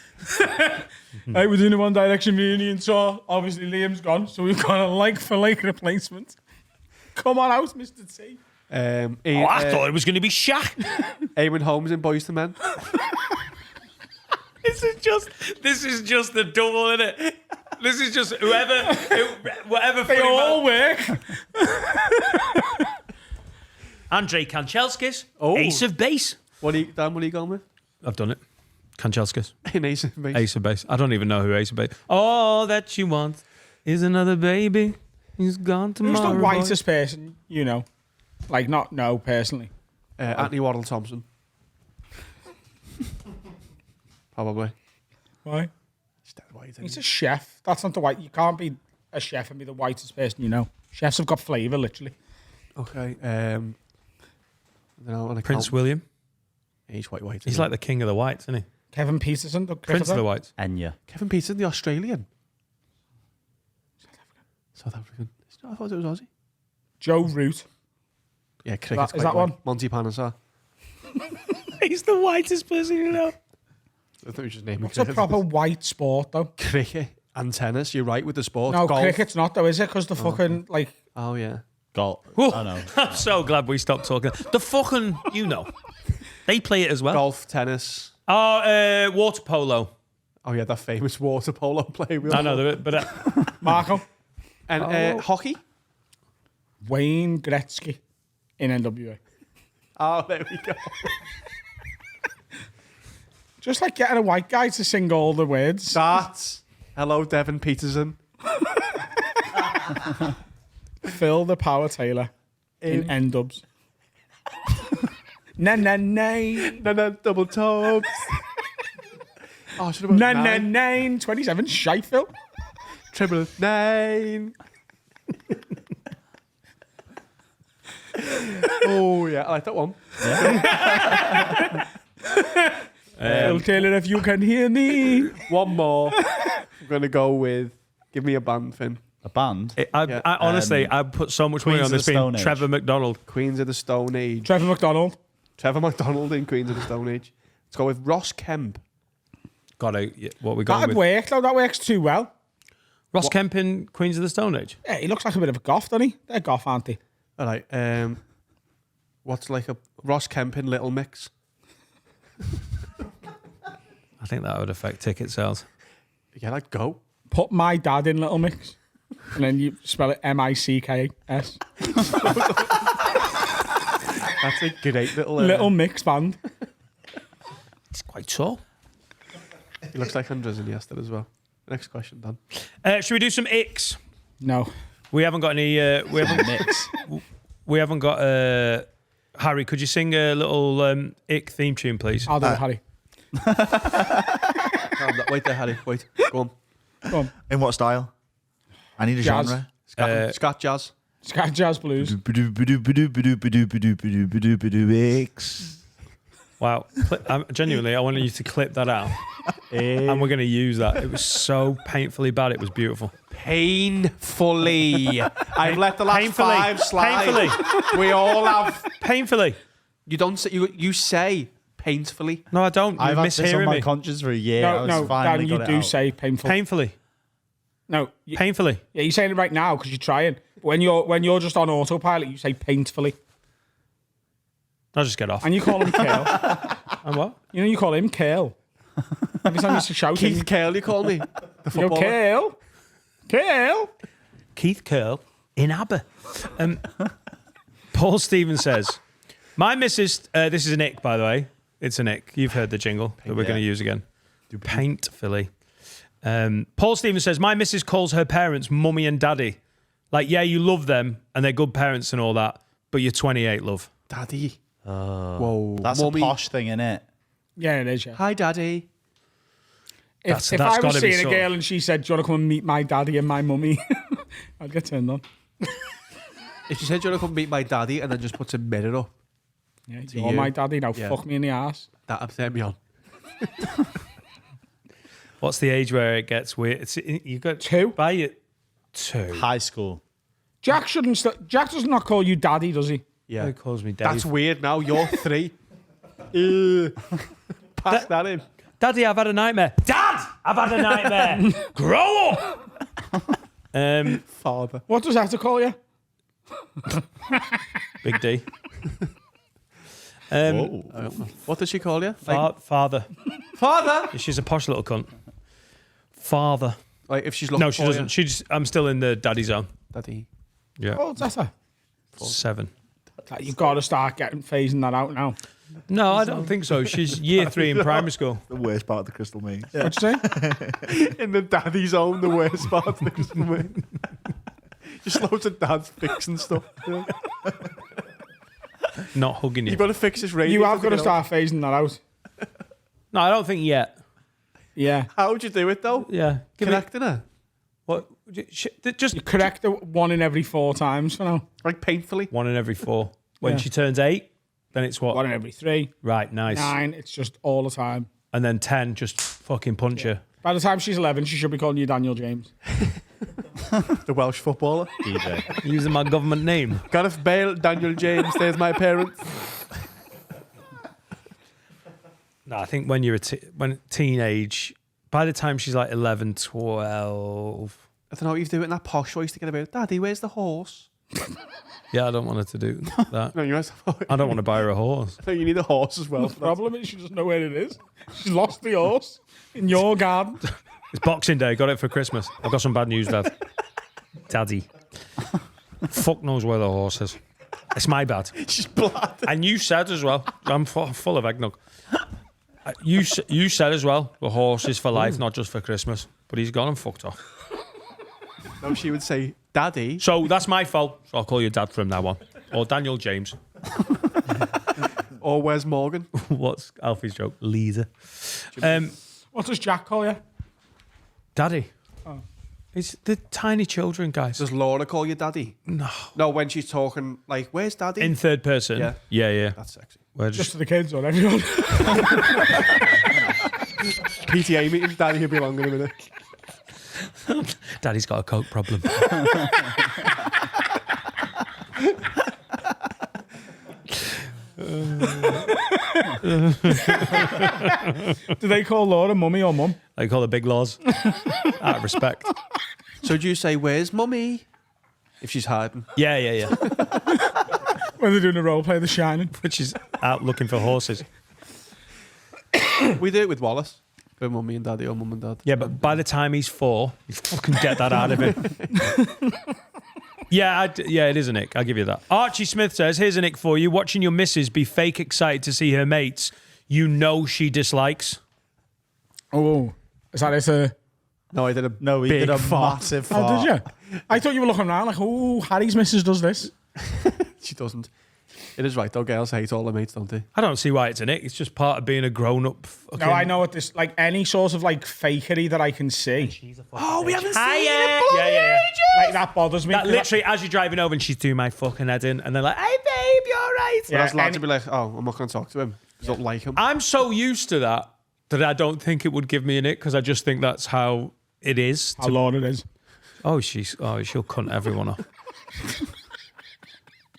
Hey, we're doing a One Direction reunion tour. Obviously, Liam's gone, so we've got a like-for-like replacement. Come on out, Mr. T. I thought it was going to be Shaq. Eamon Holmes in Boys to Men. This is just the double, isn't it? This is just whatever. They all work. Andrei Kanchelskis, Oh. Ace of Base. Dan, what are you going with? I've done it. Kanchelskis, In Ace of Base. Ace of Base. I don't even know who Ace of Base. All that you want is another baby. He's gone Who's tomorrow. the whitest person you know? Like, not know personally. Anthony Waddle Thompson. Probably. Why? He's dead white, isn't He's he? a chef. That's not the white. You can't be a chef and be the whitest person you know. Chefs have got flavour, literally. Okay. I don't know, an Prince accountant. William. He's white. He's isn't like the king of the whites, isn't he? Kevin Peterson. The Prince of the whites. Enya. Kevin Peterson, the Australian. South African. I thought it was Aussie. Joe Root. Yeah, cricket's Is quite that white. one? Monty Panesar. He's the whitest person you know. I thought you just named What's a proper white sport, though? cricket and tennis. You're right with the sport. No, Golf. cricket's not, though, is it? Because the fucking, like... Oh yeah. Golf. Whew. I know. I'm so glad we stopped talking. The fucking, they play it as well. Golf, tennis. Oh, water polo. Oh yeah, that famous water polo play. I know, but Marco. And hockey. Wayne Gretzky in NWA. Oh, there we go. Just like getting a white guy to sing all the words. Darts. Hello, Devin Peterson. Phil the Power Taylor in N-dubs. Na na na. No, double toes. Oh, should have Na na 27. Shite, Phil. Triple 9. Oh yeah, I like that one. Phil Taylor, if you can hear me. One more. I'm gonna go with. Give me a band, Finn. A band. Yeah. I honestly, I put so much money Queens on of this the being Stone Age. Trevor McDonald. Queens of the Stone Age. Trevor McDonald. Trevor McDonald in Queens of the Stone Age. Let's go with Ross Kemp. What we going That'd with? work, though. That works too well. Ross Kemp in Queens of the Stone Age. Yeah, he looks like a bit of a goth, doesn't he? They're goth, aren't they? All right. What's like a Ross Kemp in Little Mix? I think that would affect ticket sales. Yeah, like go. Put my dad in Little Mix. And then you spell it M-I-C-K-S. That's a great little. Little Mix band. It's quite tall. He looks like Andres Iniesta as well. Next question, Dan. Should we do some icks? No. We haven't got any. We haven't got. Harry, could you sing a little ick theme tune, please? I'll do it, Harry. Wait there, Harry. Wait. Go on. Go on. In what style? I need a Jazz. genre. Scat jazz. Scat Jazz Blues. Wow. Genuinely, I wanted you to clip that out. And we're going to use that. It was so painfully bad. It was beautiful. Painfully. I've let the last Painfully. 5 slide. Painfully. We all have. Painfully. You don't say. You say painfully. No, I don't. I've You're had this on mishearing my me. conscience for a year. I No, was no, finally Dan, you got it do out. say painful. Painfully. No. Painfully. Yeah, you're saying it right now because you're trying. But when you're just on autopilot, you say painfully. I'll just get off. And you call him Kale. And what? You know, you call him Kale. Every time you shout Keith him, Curl, you call me. The you go, footballer. Kale. Kale. Keith Curl in ABBA. Paul Stevens says, my missus, this is an ick, by the way. It's an ick. You've heard the jingle that we're going to use again. Painfully. Paul Stevens says, my missus calls her parents mummy and daddy. Like, yeah, you love them and they're good parents and all that, but you're 28, love. Daddy. Whoa. That's Mummy. a posh thing, isn't it? Yeah, it is, yeah. Hi, Daddy. If That's I was gotta be seeing a sort of- girl and she said, do you want to come and meet my daddy and my mummy? I'd get turned on. If you said you want to come meet my daddy and then just puts a mirror up, Yeah, To you're you. my daddy now. Yeah. Fuck me in the ass. that'd turn me on. What's the age where it gets weird? You got 2. by it 2. High school. Jack shouldn't. Jack does not call you daddy, does he? Yeah. He calls me daddy. That's weird now. You're 3. Pass that in. Daddy, I've had a nightmare. Dad, I've had a nightmare. Grow up. Father. What does that have to call you? Big D. What does she call you? Father. Father. She's a posh little cunt. Father. Like if she's looking No, she for doesn't. She's. I'm still in the daddy zone. You. Daddy. Yeah. Oh, that's a. 7. You've got to start phasing that out now. No, I don't think so. She's year 3 in primary school. The worst part of the crystal maze. What'd you say? In the daddy zone, the worst part of the Christmas week. Just loads of dads fixing stuff. Not hugging you. You've got to fix this radio. You have got to start phasing that out. No, I don't think yet. Yeah. How would you do it though? Yeah. Give me, Connecting her? what? Just You correct it 1 in every 4 times for now. Like painfully? 1 in every 4. When Yeah. she turns 8, then it's what? 1 in every 3. Right, nice. 9. It's just all the time. And then 10, just fucking punch her. By the time she's 11, she should be calling you Daniel James. The Welsh footballer. DJ. Using my government name. Gareth Bale, Daniel James, there's my parents. No, I think when you're when teenage, by the time she's like 11, 12. I don't know, you do it in that posh voice to get about, Daddy, where's the horse? Yeah, I don't want her to do that. No, you must I don't want to buy her a horse. No, you need a horse as well. The problem is she doesn't know where it is. She's lost the horse in your garden. It's Boxing Day. Got it for Christmas. I've got some bad news, Dad. Daddy. Fuck knows where the horse is. It's my bad. She's blood. And you said as well. I'm full of eggnog. You said as well. The horse is for life, not just for Christmas. But he's gone and fucked off. No, she would say, Daddy. So that's my fault. So I'll call you Dad from now on. Or Daniel James. Or where's Morgan? What's Alfie's joke? Lisa. What does Jack call you? Daddy. Oh. It's the tiny children, guys. Does Laura call you Daddy? No. No, when she's talking, like, where's Daddy? In third person. Yeah. Yeah. That's sexy. We're Just just to the kids or everyone? PTA meeting, Daddy will be along in a minute. Daddy's got a coke problem. Do they call Laura mummy or mum? They call her Big Laws. Out of respect. So do you say, "Where's mummy?" if she's hiding? Yeah. When they're doing a role play, The Shining. Which is out looking for horses. We do it with Wallace. For mummy and daddy or mum and dad. Yeah, but by the time he's 4, you fucking get that out of him. Yeah, it is a nick. I'll give you that. Archie Smith says, here's a nick for you. Watching your missus be fake excited to see her mates you know she dislikes. Oh, is that it? No, I did a No, he big did a fart. massive fart. Oh, did you? I thought you were looking around like, oh, Harry's missus does this. She doesn't. It is right though. Girls hate all their mates, don't they? I don't see why it's a nick. It's just part of being a grown-up. No, I know what this, like any sort of like fakery that I can see. Oh, we haven't seen Hiya. it. Yeah. Like that bothers me. That literally, as you're driving over and she's doing my fucking head in, and they're like, hey, babe, you're right. Yeah, that's lads to be like, oh, I'm not going to talk to him. I don't like him. I'm so used to that I don't think it would give me a nick because I just think that's how it is. How long it is. She'll cunt everyone off.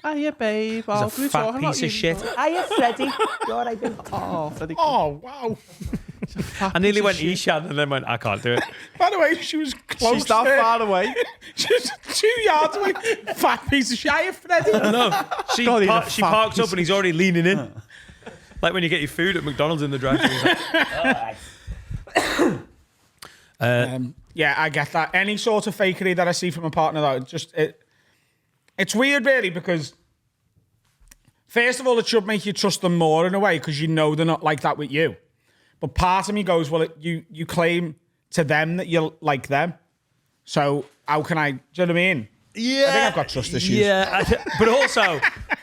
Hiya, babe. He's a fat piece of shit. Hiya, Freddie. You're right, babe. Oh, Freddie. Oh, wow. I nearly went Eshan and then went, I can't do it. By the way, she was close. She's that there. far away. She's 2 yards away. Fat piece of shit, Freddie. No, she, God, he's a she fat parks piece up and he's already leaning in. Like when you get your food at McDonald's in the drive-thru. Yeah, I get that. Any sort of fakery that I see from a partner, though, it's weird, really, because first of all, it should make you trust them more in a way because you know they're not like that with you. But part of me goes, well, you claim to them that you're like them. So how can I, do you know what I mean? Yeah. I think I've got trust issues. Yeah,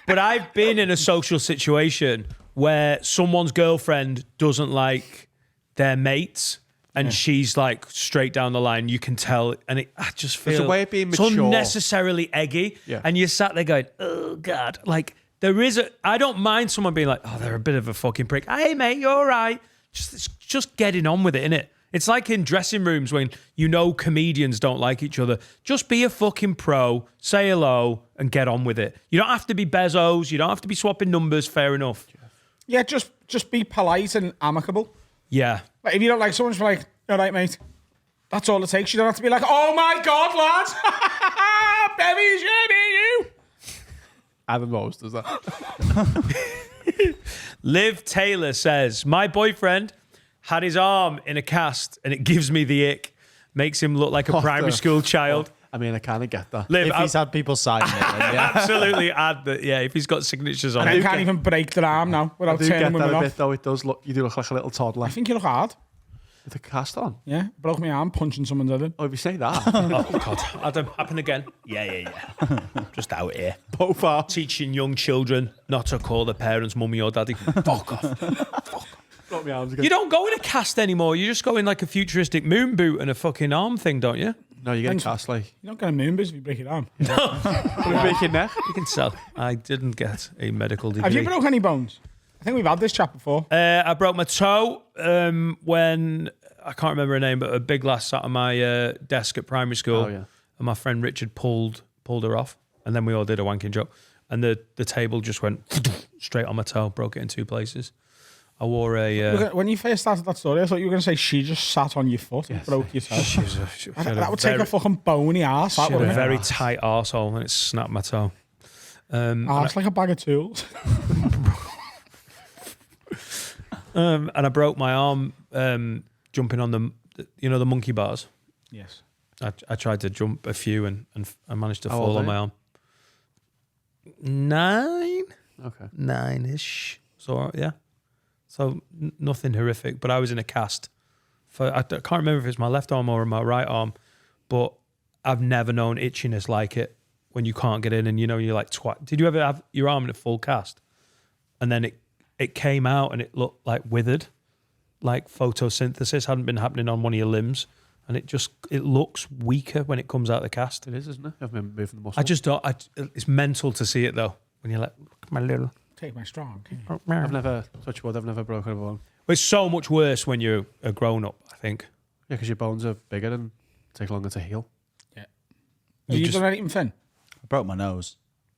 but I've been in a social situation where someone's girlfriend doesn't like their mates and she's like straight down the line. You can tell, and I just feel It's a way of being it's mature. unnecessarily eggy. Yeah. And you're sat there going, oh, God. Like, I don't mind someone being like, oh, they're a bit of a fucking prick. Hey, mate, you're all right. It's just getting on with it, innit? It's like in dressing rooms when you know comedians don't like each other. Just be a fucking pro, say hello, and get on with it. You don't have to be Bezos. You don't have to be swapping numbers. Fair enough. Yeah, just be polite and amicable. Yeah. Like, if you don't like someone, just be like, all right, mate. That's all it takes. You don't have to be like, oh my God, lads. Baby, you. Adam Rose does that. Liv Taylor says, my boyfriend had his arm in a cast and it gives me the ick. Makes him look like a primary school child. I mean, I kind of get that. Liv, If he's had people sign it, then yeah. absolutely add that. Yeah, if he's got signatures on And I it. can't even break their arm now I without do get turning that women a off. bit, though. It does look, you do look like a little toddler I think you look hard. with a cast on. Yeah, broke my arm punching someone's head in. Oh, if you say that, Oh, God. Adam, happen again? Yeah. Just out here. both are. Teaching young children not to call their parents mummy or daddy. Fuck off. Broke my arms again. You don't go in a cast anymore. You just go in like a futuristic moon boot and a fucking arm thing, don't you? No, you get a cast like. You don't get a moon boost if you break your arm. Put a break your neck. You can sell. I didn't get a medical degree. Have you broke any bones? I think we've had this chat before. I broke my toe when, I can't remember her name, but a big lass sat on my desk at primary school. Oh, yeah. And my friend Richard pulled her off. And then we all did a wanking joke. And the table just went straight on my toe, broke it in 2 places. I wore a... When you first started that story, I thought you were going to say she just sat on your foot and broke your toe. she had That would take a fucking bony ass. That She had would a very tight arsehole and it snapped my toe. Arse like a bag of tools. And I broke my arm jumping on the monkey bars. Yes. I tried to jump a few and I managed to How fall old on are my you? arm. 9? Okay. 9-ish. So, yeah. So, nothing horrific. But I was in a cast. I can't remember if it's my left arm or my right arm, but I've never known itchiness like it when you can't get in and, you're like, twat. Did you ever have your arm in a full cast? And then it came out and it looked like withered, like photosynthesis hadn't been happening on one of your limbs. And it looks weaker when it comes out of the cast. It is, isn't it? I've been moving the muscle. I just don't. It's mental to see it though. When you're like, look at my little. Take my strong. I've never, touch wood, I've never broken a bone. It's so much worse when you're a grown up. I think. Yeah, because your bones are bigger and take longer to heal. Have you done anything thin? I broke my nose.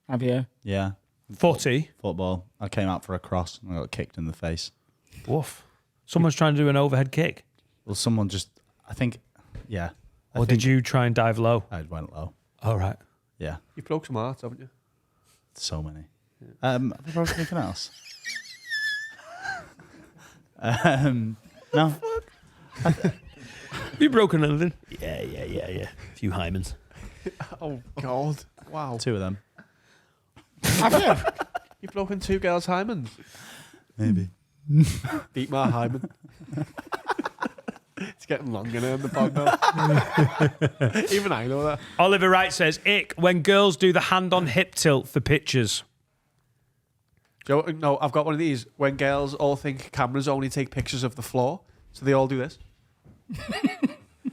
Have you? Yeah. Footy. Football. I came out for a cross and I got kicked in the face. Woof. Someone's trying to do an overhead kick. Well, someone just, I think, yeah. Or did you try and dive low? I went low. All right. Yeah, You broke some hearts, haven't you? so many. Have I broken anything else? No. You broken anything? Yeah. A few hymens. Oh, God. Wow. 2 of them. Have you? You've broken 2 girls' hymens. Maybe. Beat my hymen. It's getting longer now in the pod now. Even I know that. Oliver Wright says, ick, when girls do the hand on hip tilt for pictures. Joe, no, I've got one of these. When girls all think cameras only take pictures of the floor, so they all do this.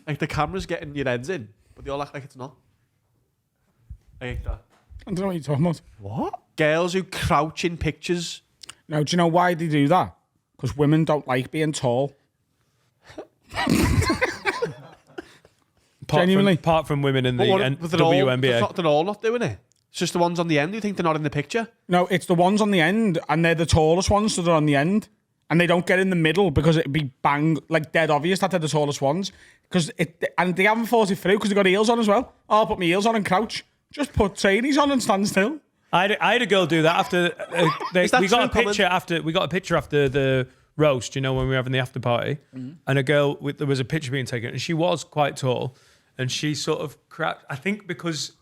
Like the camera's getting your heads in, but they all act like it's not. I hate that. I don't know what you're talking about. What? Girls who crouch in pictures. Now, do you know why they do that? Because women don't like being tall. Genuinely. Apart from women in the But they're all, WNBA. they're all not doing it. It's just the ones on the end who think they're not in the picture. No, it's the ones on the end, and they're the tallest ones, so they're on the end. And they don't get in the middle because it'd be bang, like dead obvious that they're the tallest ones. And they haven't thought it through because they've got heels on as well. Oh, I'll put my heels on and crouch. Just put trainees on and stand still. I had a girl do that after we got a picture after the roast, you know, when we were having the after party, and a girl there was a picture being taken, and she was quite tall, and she sort of cracked. I think because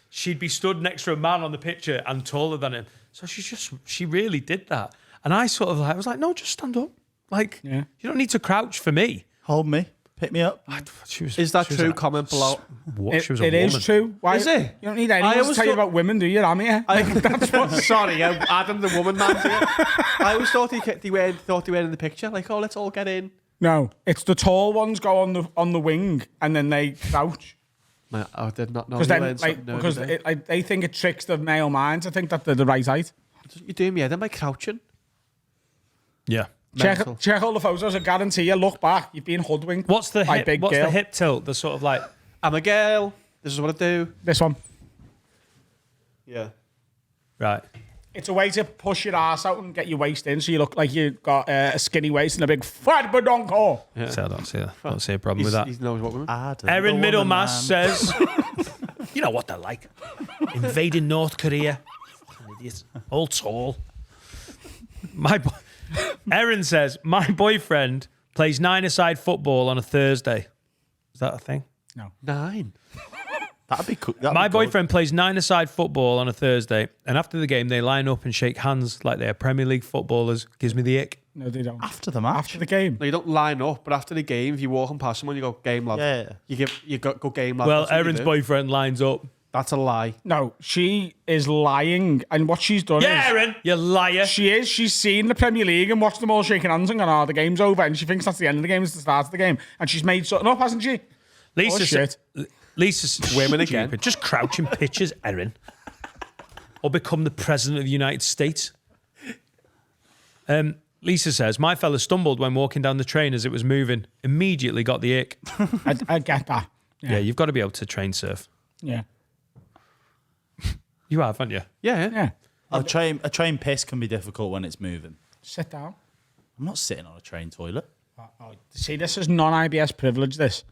she'd be stood next to a man on the picture and taller than him, so she really did that, and I sort of I was like, no, just stand up, like you don't need to crouch for me. Hold me. Pick me up. Is that true? Comment below. It is true. Why Is it? You don't need anyone to tell you about women, do you? I'm here. That's what. Sorry, Adam, the woman man. I always thought they were in the picture. Like, oh, let's all get in. No, it's the tall ones go on the wing and then they crouch. I did not know. Because they think it tricks the male minds. I think that they're the right height. You're doing me head in by crouching. Yeah. Check all the photos. I guarantee you. Look back. You've been hoodwinked. What's the by hip? big What's girl. the hip tilt? The sort of like I'm a girl. This is what I do. This one. Yeah. right. It's a way to push your ass out and get your waist in, so you look like you've got a skinny waist and a big fat badonko. Yeah. So I don't see a problem with that. He knows what women. Erin Middlemass says, you know what they're like. Invading North Korea. Idiots. All tall. Erin says, my boyfriend plays 9-a-side football on a Thursday. Is that a thing? No. 9. That'd be cool. My boyfriend plays 9-a-side football on a Thursday, and after the game, they line up and shake hands like they're Premier League footballers. Gives me the ick. No, they don't. After the match. After the game. No, you don't line up, but after the game, if you're walking past someone, you go, game lad. Yeah. You go game lad. Well, That's what you Erin's do. boyfriend lines up. That's a lie. No, she is lying, and what she's done Yeah, is Erin, you liar. she's seen the Premier League and watched them all shaking hands and gone, oh, the game's over, and she thinks that's the end of the game, it's the start of the game, and she's made something up, hasn't she? Lisa's Women stupid. again. Just crouch in pitches, Erin. Or become the president of the United States. Lisa says, my fella stumbled when walking down the train as it was moving. Immediately got the ick. I get that. Yeah, you've got to be able to train surf. Yeah. You have, haven't you? Yeah. A train piss can be difficult when it's moving. Sit down. I'm not sitting on a train toilet. See, this is non-IBS privilege, this.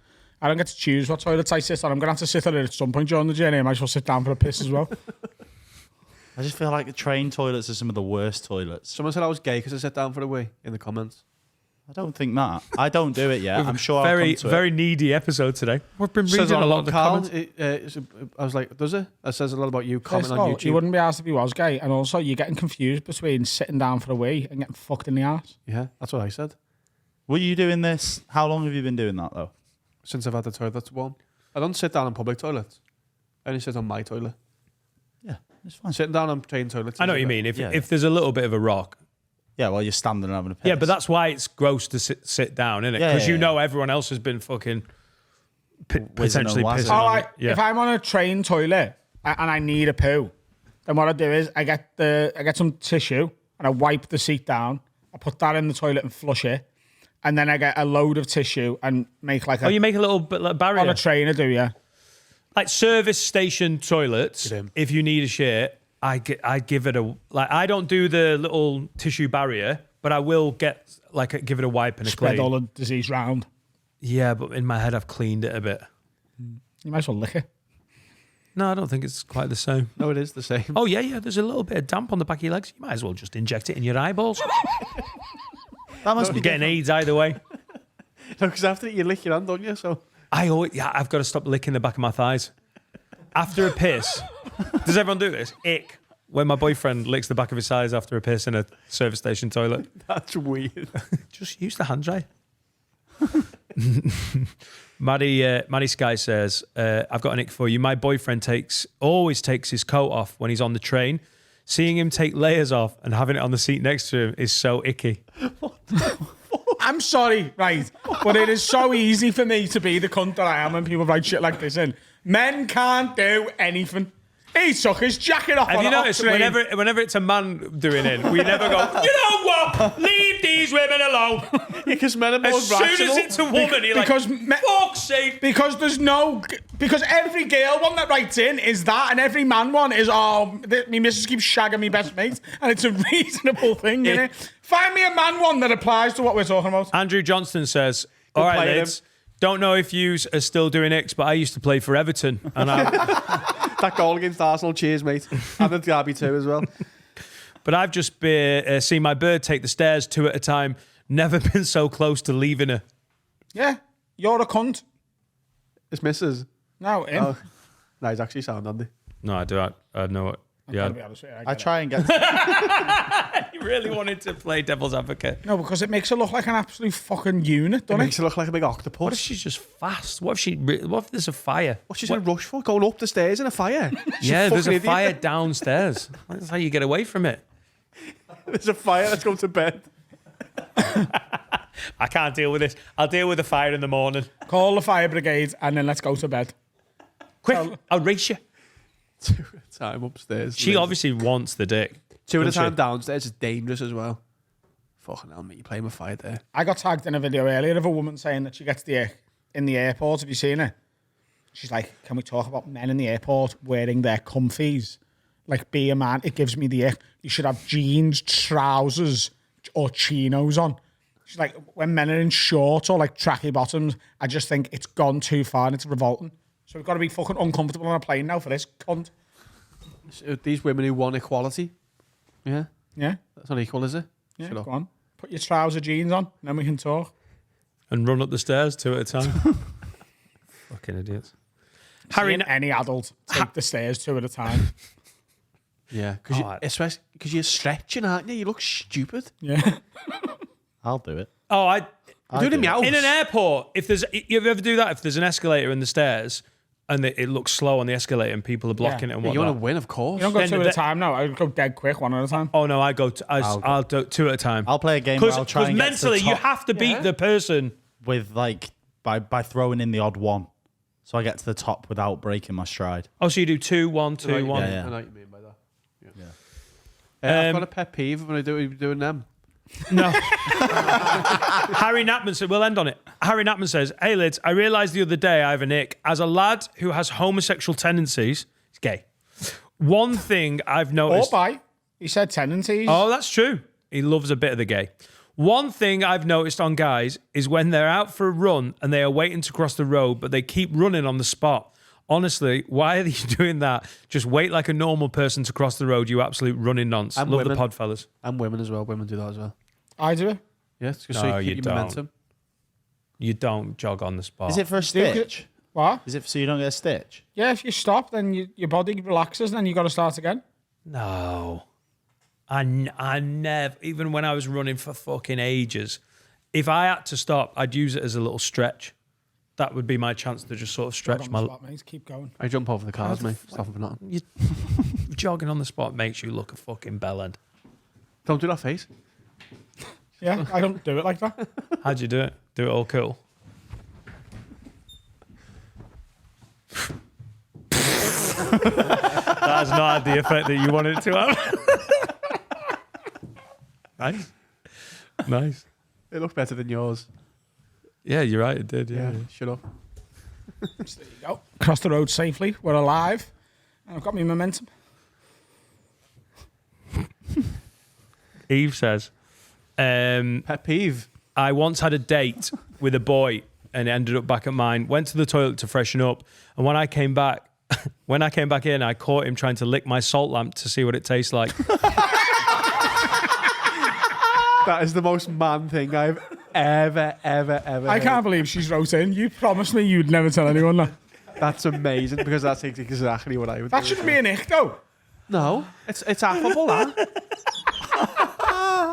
I don't get to choose what toilets I sit on. I'm going to have to sit on it at some point during the journey. I might as well sit down for a piss as well. I just feel like the train toilets are some of the worst toilets. Someone said I was gay because I sat down for a wee in the comments. I don't think that. I don't do it yet. I'm sure I'll come to it. Very needy episode today. We've been reading a lot of the comments. I was like, does it? It says a lot about you comment First on of all, YouTube. you wouldn't be asked if he was gay. And also, you're getting confused between sitting down for a wee and getting fucked in the ass. Yeah, that's what I said. Were you doing this? How long have you been doing that, though? Since I've had the toilet warm. I don't sit down on public toilets. I only sit on my toilet. Yeah, it's fine. Sitting down on train toilets. I know what you mean. If there's a little bit of a rock. Yeah, well, you're standing and having a piss. Yeah, but that's why it's gross to sit down, isn't it? Yeah, Because yeah, you know everyone else has been fucking Whizzing potentially and pissing wazzing. on it. Yeah. If I'm on a train toilet and I need a poo, then what I do is I get some tissue and I wipe the seat down. I put that in the toilet and flush it. And then I get a load of tissue and make like you make a little bit like barrier. on a train, I do, yeah. Like service station toilets, Get in. if you need a shit, I give it a, like, I don't do the little tissue barrier, but I will give it a wipe and a Spread clean. all the disease round. Yeah, but in my head I've cleaned it a bit. You might as well lick it. No, I don't think it's quite the same. No, it is the same. Oh, yeah. There's a little bit of damp on the back of your legs. You might as well just inject it in your eyeballs. That must be You're getting AIDS either way. No, because after you lick your hand, don't you? So I've got to stop licking the back of my thighs. After a piss, does everyone do this? Ick. When my boyfriend licks the back of his thighs after a piss in a service station toilet. that's weird. Just use the hand dry. Maddie Sky says, I've got an ick for you. My boyfriend always takes his coat off when he's on the train. Seeing him take layers off and having it on the seat next to him is so icky. I'm sorry, right, but it is so easy for me to be the cunt that I am when people write shit like this in. Men can't do anything. He took his jacket off Have on you a hot noticed train. whenever it's a man doing it, we never go, you know what? Leave these women alone. Because men are more As soon rational. as it's a woman, you're because like, fuck's sake. Because because every girl one that writes in is that, and every man one is, me missus keeps shagging me best mates, and it's a reasonable thing, you know? Find me a man one that applies to what we're talking about. Andrew Johnston says, all right, play lads, don't know if you are still doing X, but I used to play for Everton. And That goal against Arsenal, cheers, mate. And the derby too as well. But I've just seen my bird take the stairs 2 at a time. Never been so close to leaving her. Yeah, you're a cunt. It's missus. No, him. Oh. No, he's actually sound, Andy. No, I do. I know it. Yeah. I'll be honest with you, I try and get. You really wanted to play devil's advocate. No, because it makes her look like an absolute fucking unit, It doesn't makes it? her look like a big What if octopus. she's just fast? What if there's a fire? What's she's in a rush for? Going up the stairs in a fire. She's Yeah, there's fucking a idiot. fire downstairs. That's how you get away from it. There's a fire. Let's go to bed. I can't deal with this. I'll deal with the fire in the morning. Call the fire brigade and then let's go to bed. Quick, I'll race you. 2 at a time upstairs. She obviously wants the dick. 2 at a doesn't time she? downstairs is dangerous as well. Fucking hell, mate. You're playing with fire there. I got tagged in a video earlier of a woman saying that she gets the ick in the airport. Have you seen it? She's like, can we talk about men in the airport wearing their comfies? Like, be a man. It gives me the ick. You should have jeans, trousers, or chinos on. She's like, when men are in shorts or like tracky bottoms, I just think it's gone too far and it's revolting. So we've got to be fucking uncomfortable on a plane now for this cunt. So these women who want equality. Yeah. Yeah? That's not equal, is it? Yeah, Shut up. go on. Put your trouser jeans on, and then we can talk. And run up the stairs 2 at a time. Fucking idiots. Harry, any adult take the stairs 2 at a time. Yeah. Because Oh, especially because you're stretching, aren't you? You look stupid. Yeah. I'll do it. Oh, Do it in my house. in an airport, you ever do that? If there's an escalator in the stairs and it looks slow on the escalator and people are blocking it and Yeah, you whatnot. want to win, of course. You don't go Then 2 at a the- time, no. I go dead quick, 1 at a time. Oh no, I'll do 2 at a time. I'll play a game where I'll try Because and get to the mentally you top have to beat the person. with like by throwing in the odd one, so I get to the top without breaking my stride. Oh, so you do 2, 1, 2, Right, 1. yeah, yeah. I know what you mean by that. I've got a pet peeve when I do doing them. No. Harry Knappman said, we'll end on it. Harry Knappman says, hey, lads, I realised the other day I have an ick. As a lad who has homosexual tendencies, he's gay. One thing I've Or noticed. by. He said tendencies. Oh, that's true. He loves a bit of the gay. One thing I've noticed on guys is when they're out for a run and they are waiting to cross the road, but they keep running on the spot. Honestly, why are you doing that? Just wait like a normal person to cross the road, you absolute running nonce. And Love women. the pod fellas. And women as well. Women do that as well. I do it. Yeah, it's just No, so you you keep your don't. momentum. You don't jog on the spot. Is it for a stitch? What? Is it so you don't get a stitch? Yeah, if you stop, then your body relaxes, and then you got to start again. No. I never, even when I was running for fucking ages, if I had to stop, I'd use it as a little stretch. That would be my chance to just sort of stretch On my... the spot, mate. Keep going. I jump over the cars, the mate. Stop them for nothing. You, jogging on the spot makes you look a fucking bellend. Don't do that face. Yeah, I don't do it like that. How'd you do it? Do it all cool? That has not had the effect that you wanted it to have. Nice. Nice. It looked better than yours. Yeah, you're right. It did. Yeah. Shut up. So there you go. Cross the road safely. We're alive. And I've got my momentum. Eve says, Pet peeve. I once had a date with a boy and ended up back at mine. Went to the toilet to freshen up, and when I came back in, I caught him trying to lick my salt lamp to see what it tastes like. That is the most man thing I've ever I heard. can't believe she's wrote in. You promised me you'd never tell anyone that. That's amazing because that's exactly what I would That do. shouldn't be an ick, though. No, it's affable, that.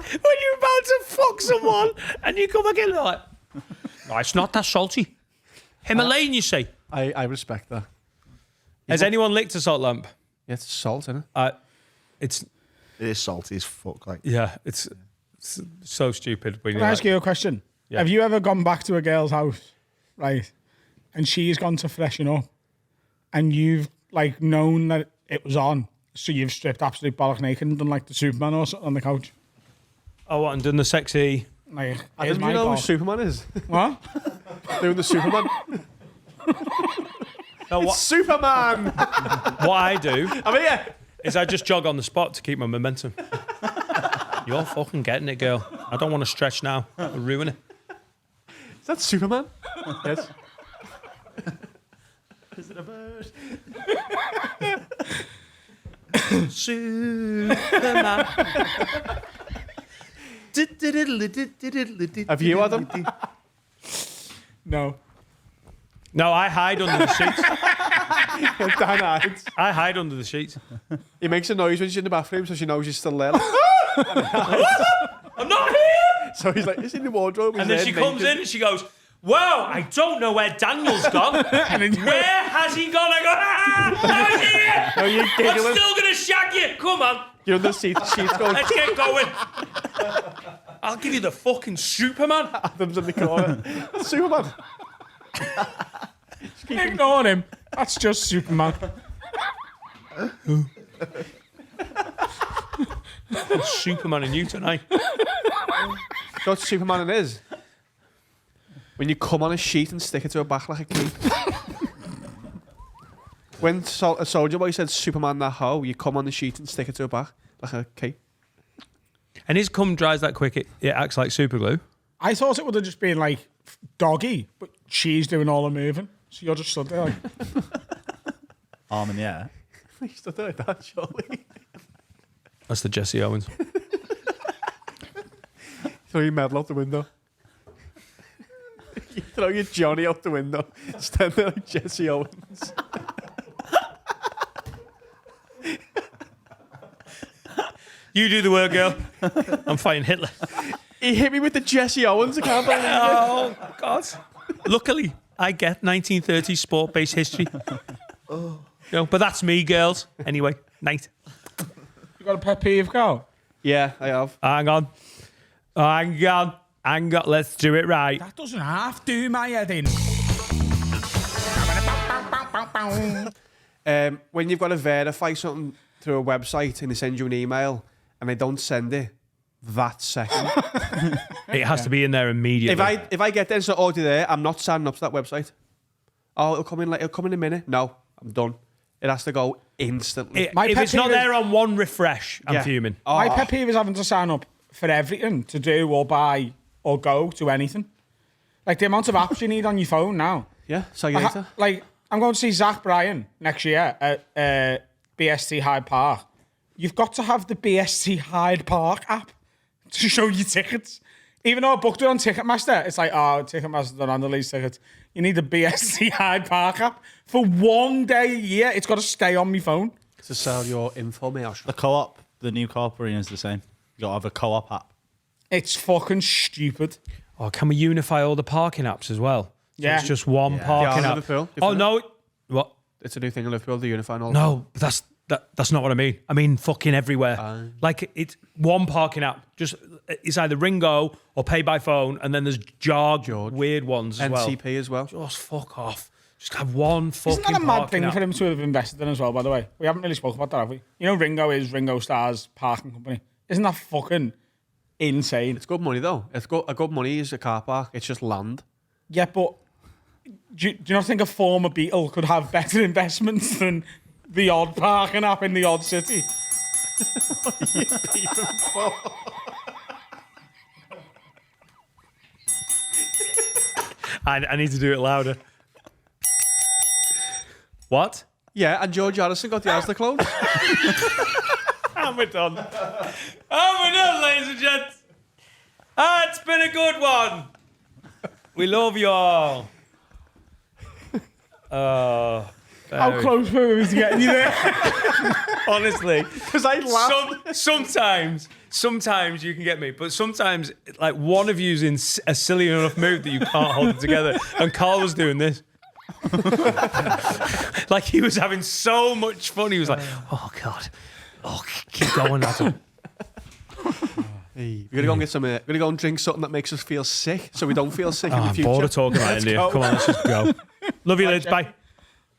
When you're about to fuck someone and you come back in like, no, it's not that salty. Himalayan, you say. I respect that. Has anyone licked a salt lamp? Yeah, it's salt, isn't it? It's It is salty as fuck. Like, yeah, it's so stupid. When Can you're I ask you a question? Yeah. Have you ever gone back to a girl's house, right, and she's gone to freshen up, and you've like known that it was on, so you've stripped absolute bollock naked and done like the Superman or something on the couch? oh, what, and done the sexy. I Like, here's didn't my know who ball. Superman is. What? Doing the Superman. No, what Superman! I do I'm here. is I just jog on the spot to keep my momentum. You're fucking getting it, girl. I don't want to stretch now. I'll ruin it. Is that Superman? Yes. Is it a bird? Superman. Have you, Adam? No. No, I hide under the sheets. Dan hides. I hide under the sheets. He makes a noise when she's in the bathroom, so she knows she's still there. I'm not here. So he's like, "Is he in the wardrobe?" He's And then there she comes naked. in and she goes, "Wow, I don't know where Daniel's gone. Where has he gone?" I go, "How is he here? No, you're I'm giggling. still gonna shag you. Come on, You're under the sheets going. let's get going. I'll give you the fucking Superman." Adam's in the corner. That's Superman. Ignore him. That's just Superman. Superman and you tonight. What Superman it is? When you come on a sheet and stick it to her back like a cape. When a Soldier Boy said Superman that hoe, you come on the sheet and stick it to her back like a cape. And his cum dries that quick, it acts like super glue. I thought it would have just been like doggy, but she's doing all the moving. So you're just stood there like, Arm in the air. You stood there like that, surely. That's the Jesse Owens. Throw your medal out the window. You throw your Johnny out the window. Stand there like Jesse Owens. You do the work, girl. I'm fighting Hitler. He hit me with the Jesse Owens. I can't believe it. Oh, God. Luckily, I get 1930s sport-based history. You know, but that's me, girls. Anyway, night. you got a pet peeve, Carl? Yeah, I have. Hang on. Let's do it right. That doesn't half do my head in. When you've got to verify something through a website and they send you an email and they don't send it that second. It has to be in there immediately. If I get there and say, "Oh, you're there," I'm not signing up to that website. Oh, it'll come in a minute. No, I'm done. It has to go instantly. If My pet it's not peeve is- there on one refresh, I'm Yeah. fuming. Oh, My pet peeve is having to sign up for everything to do or buy or go to anything. Like the amount of apps you need on your phone now. yeah, so you later. Like, I'm going to see Zach Bryan next year at BST Hyde Park. You've got to have the BST Hyde Park app to show you tickets. Even though I booked it on Ticketmaster, it's like, oh, Ticketmaster don't handle these tickets. You need the BST Hyde Park app. For 1 day a year, it's got to stay on my phone. To sell your information. The co-op, the new co-op arena is the same. You got to have a co-op app. It's fucking stupid. Oh, can we unify all the parking apps as well? So Yeah. it's just one parking Yeah, app. Liverpool. Oh, no. What? It's a new thing in Liverpool, the unifying all. No, but that's not what I mean. I mean fucking everywhere. Like it's one parking app. Just it's either Ringo or pay by phone, and then there's George. Weird ones as well. NCP as well. Just fuck off. Just have one fucking. Isn't that a mad parking thing app. for him to have invested in as well, by the way? We haven't really spoken about that, have we? You know, Ringo is Ringo Starr's parking company. Isn't that fucking insane? It's good money though. A good money is a car park. It's just land. Yeah, but do you not think a former Beatle could have better investments than the odd parking app in the odd city? I need to do it louder. What? Yeah, and George Harrison got the Asda clothes. And we're done. And we're done, ladies and gents. It's been a good one. We love you all. How close were we to getting you there? Honestly, Because I laughed. sometimes you can get me, but sometimes like one of you's in a silly enough mood that you can't hold it together. And Carl was doing this. Like he was having so much fun. He was like, "Oh God, oh keep going, Adam." Hey, we're gonna go and get some. We're gonna go and drink something that makes us feel sick, so we don't feel sick in the I'm future. bored of talking about India. go. Come on, let's just go. Love you, Liz. Bye.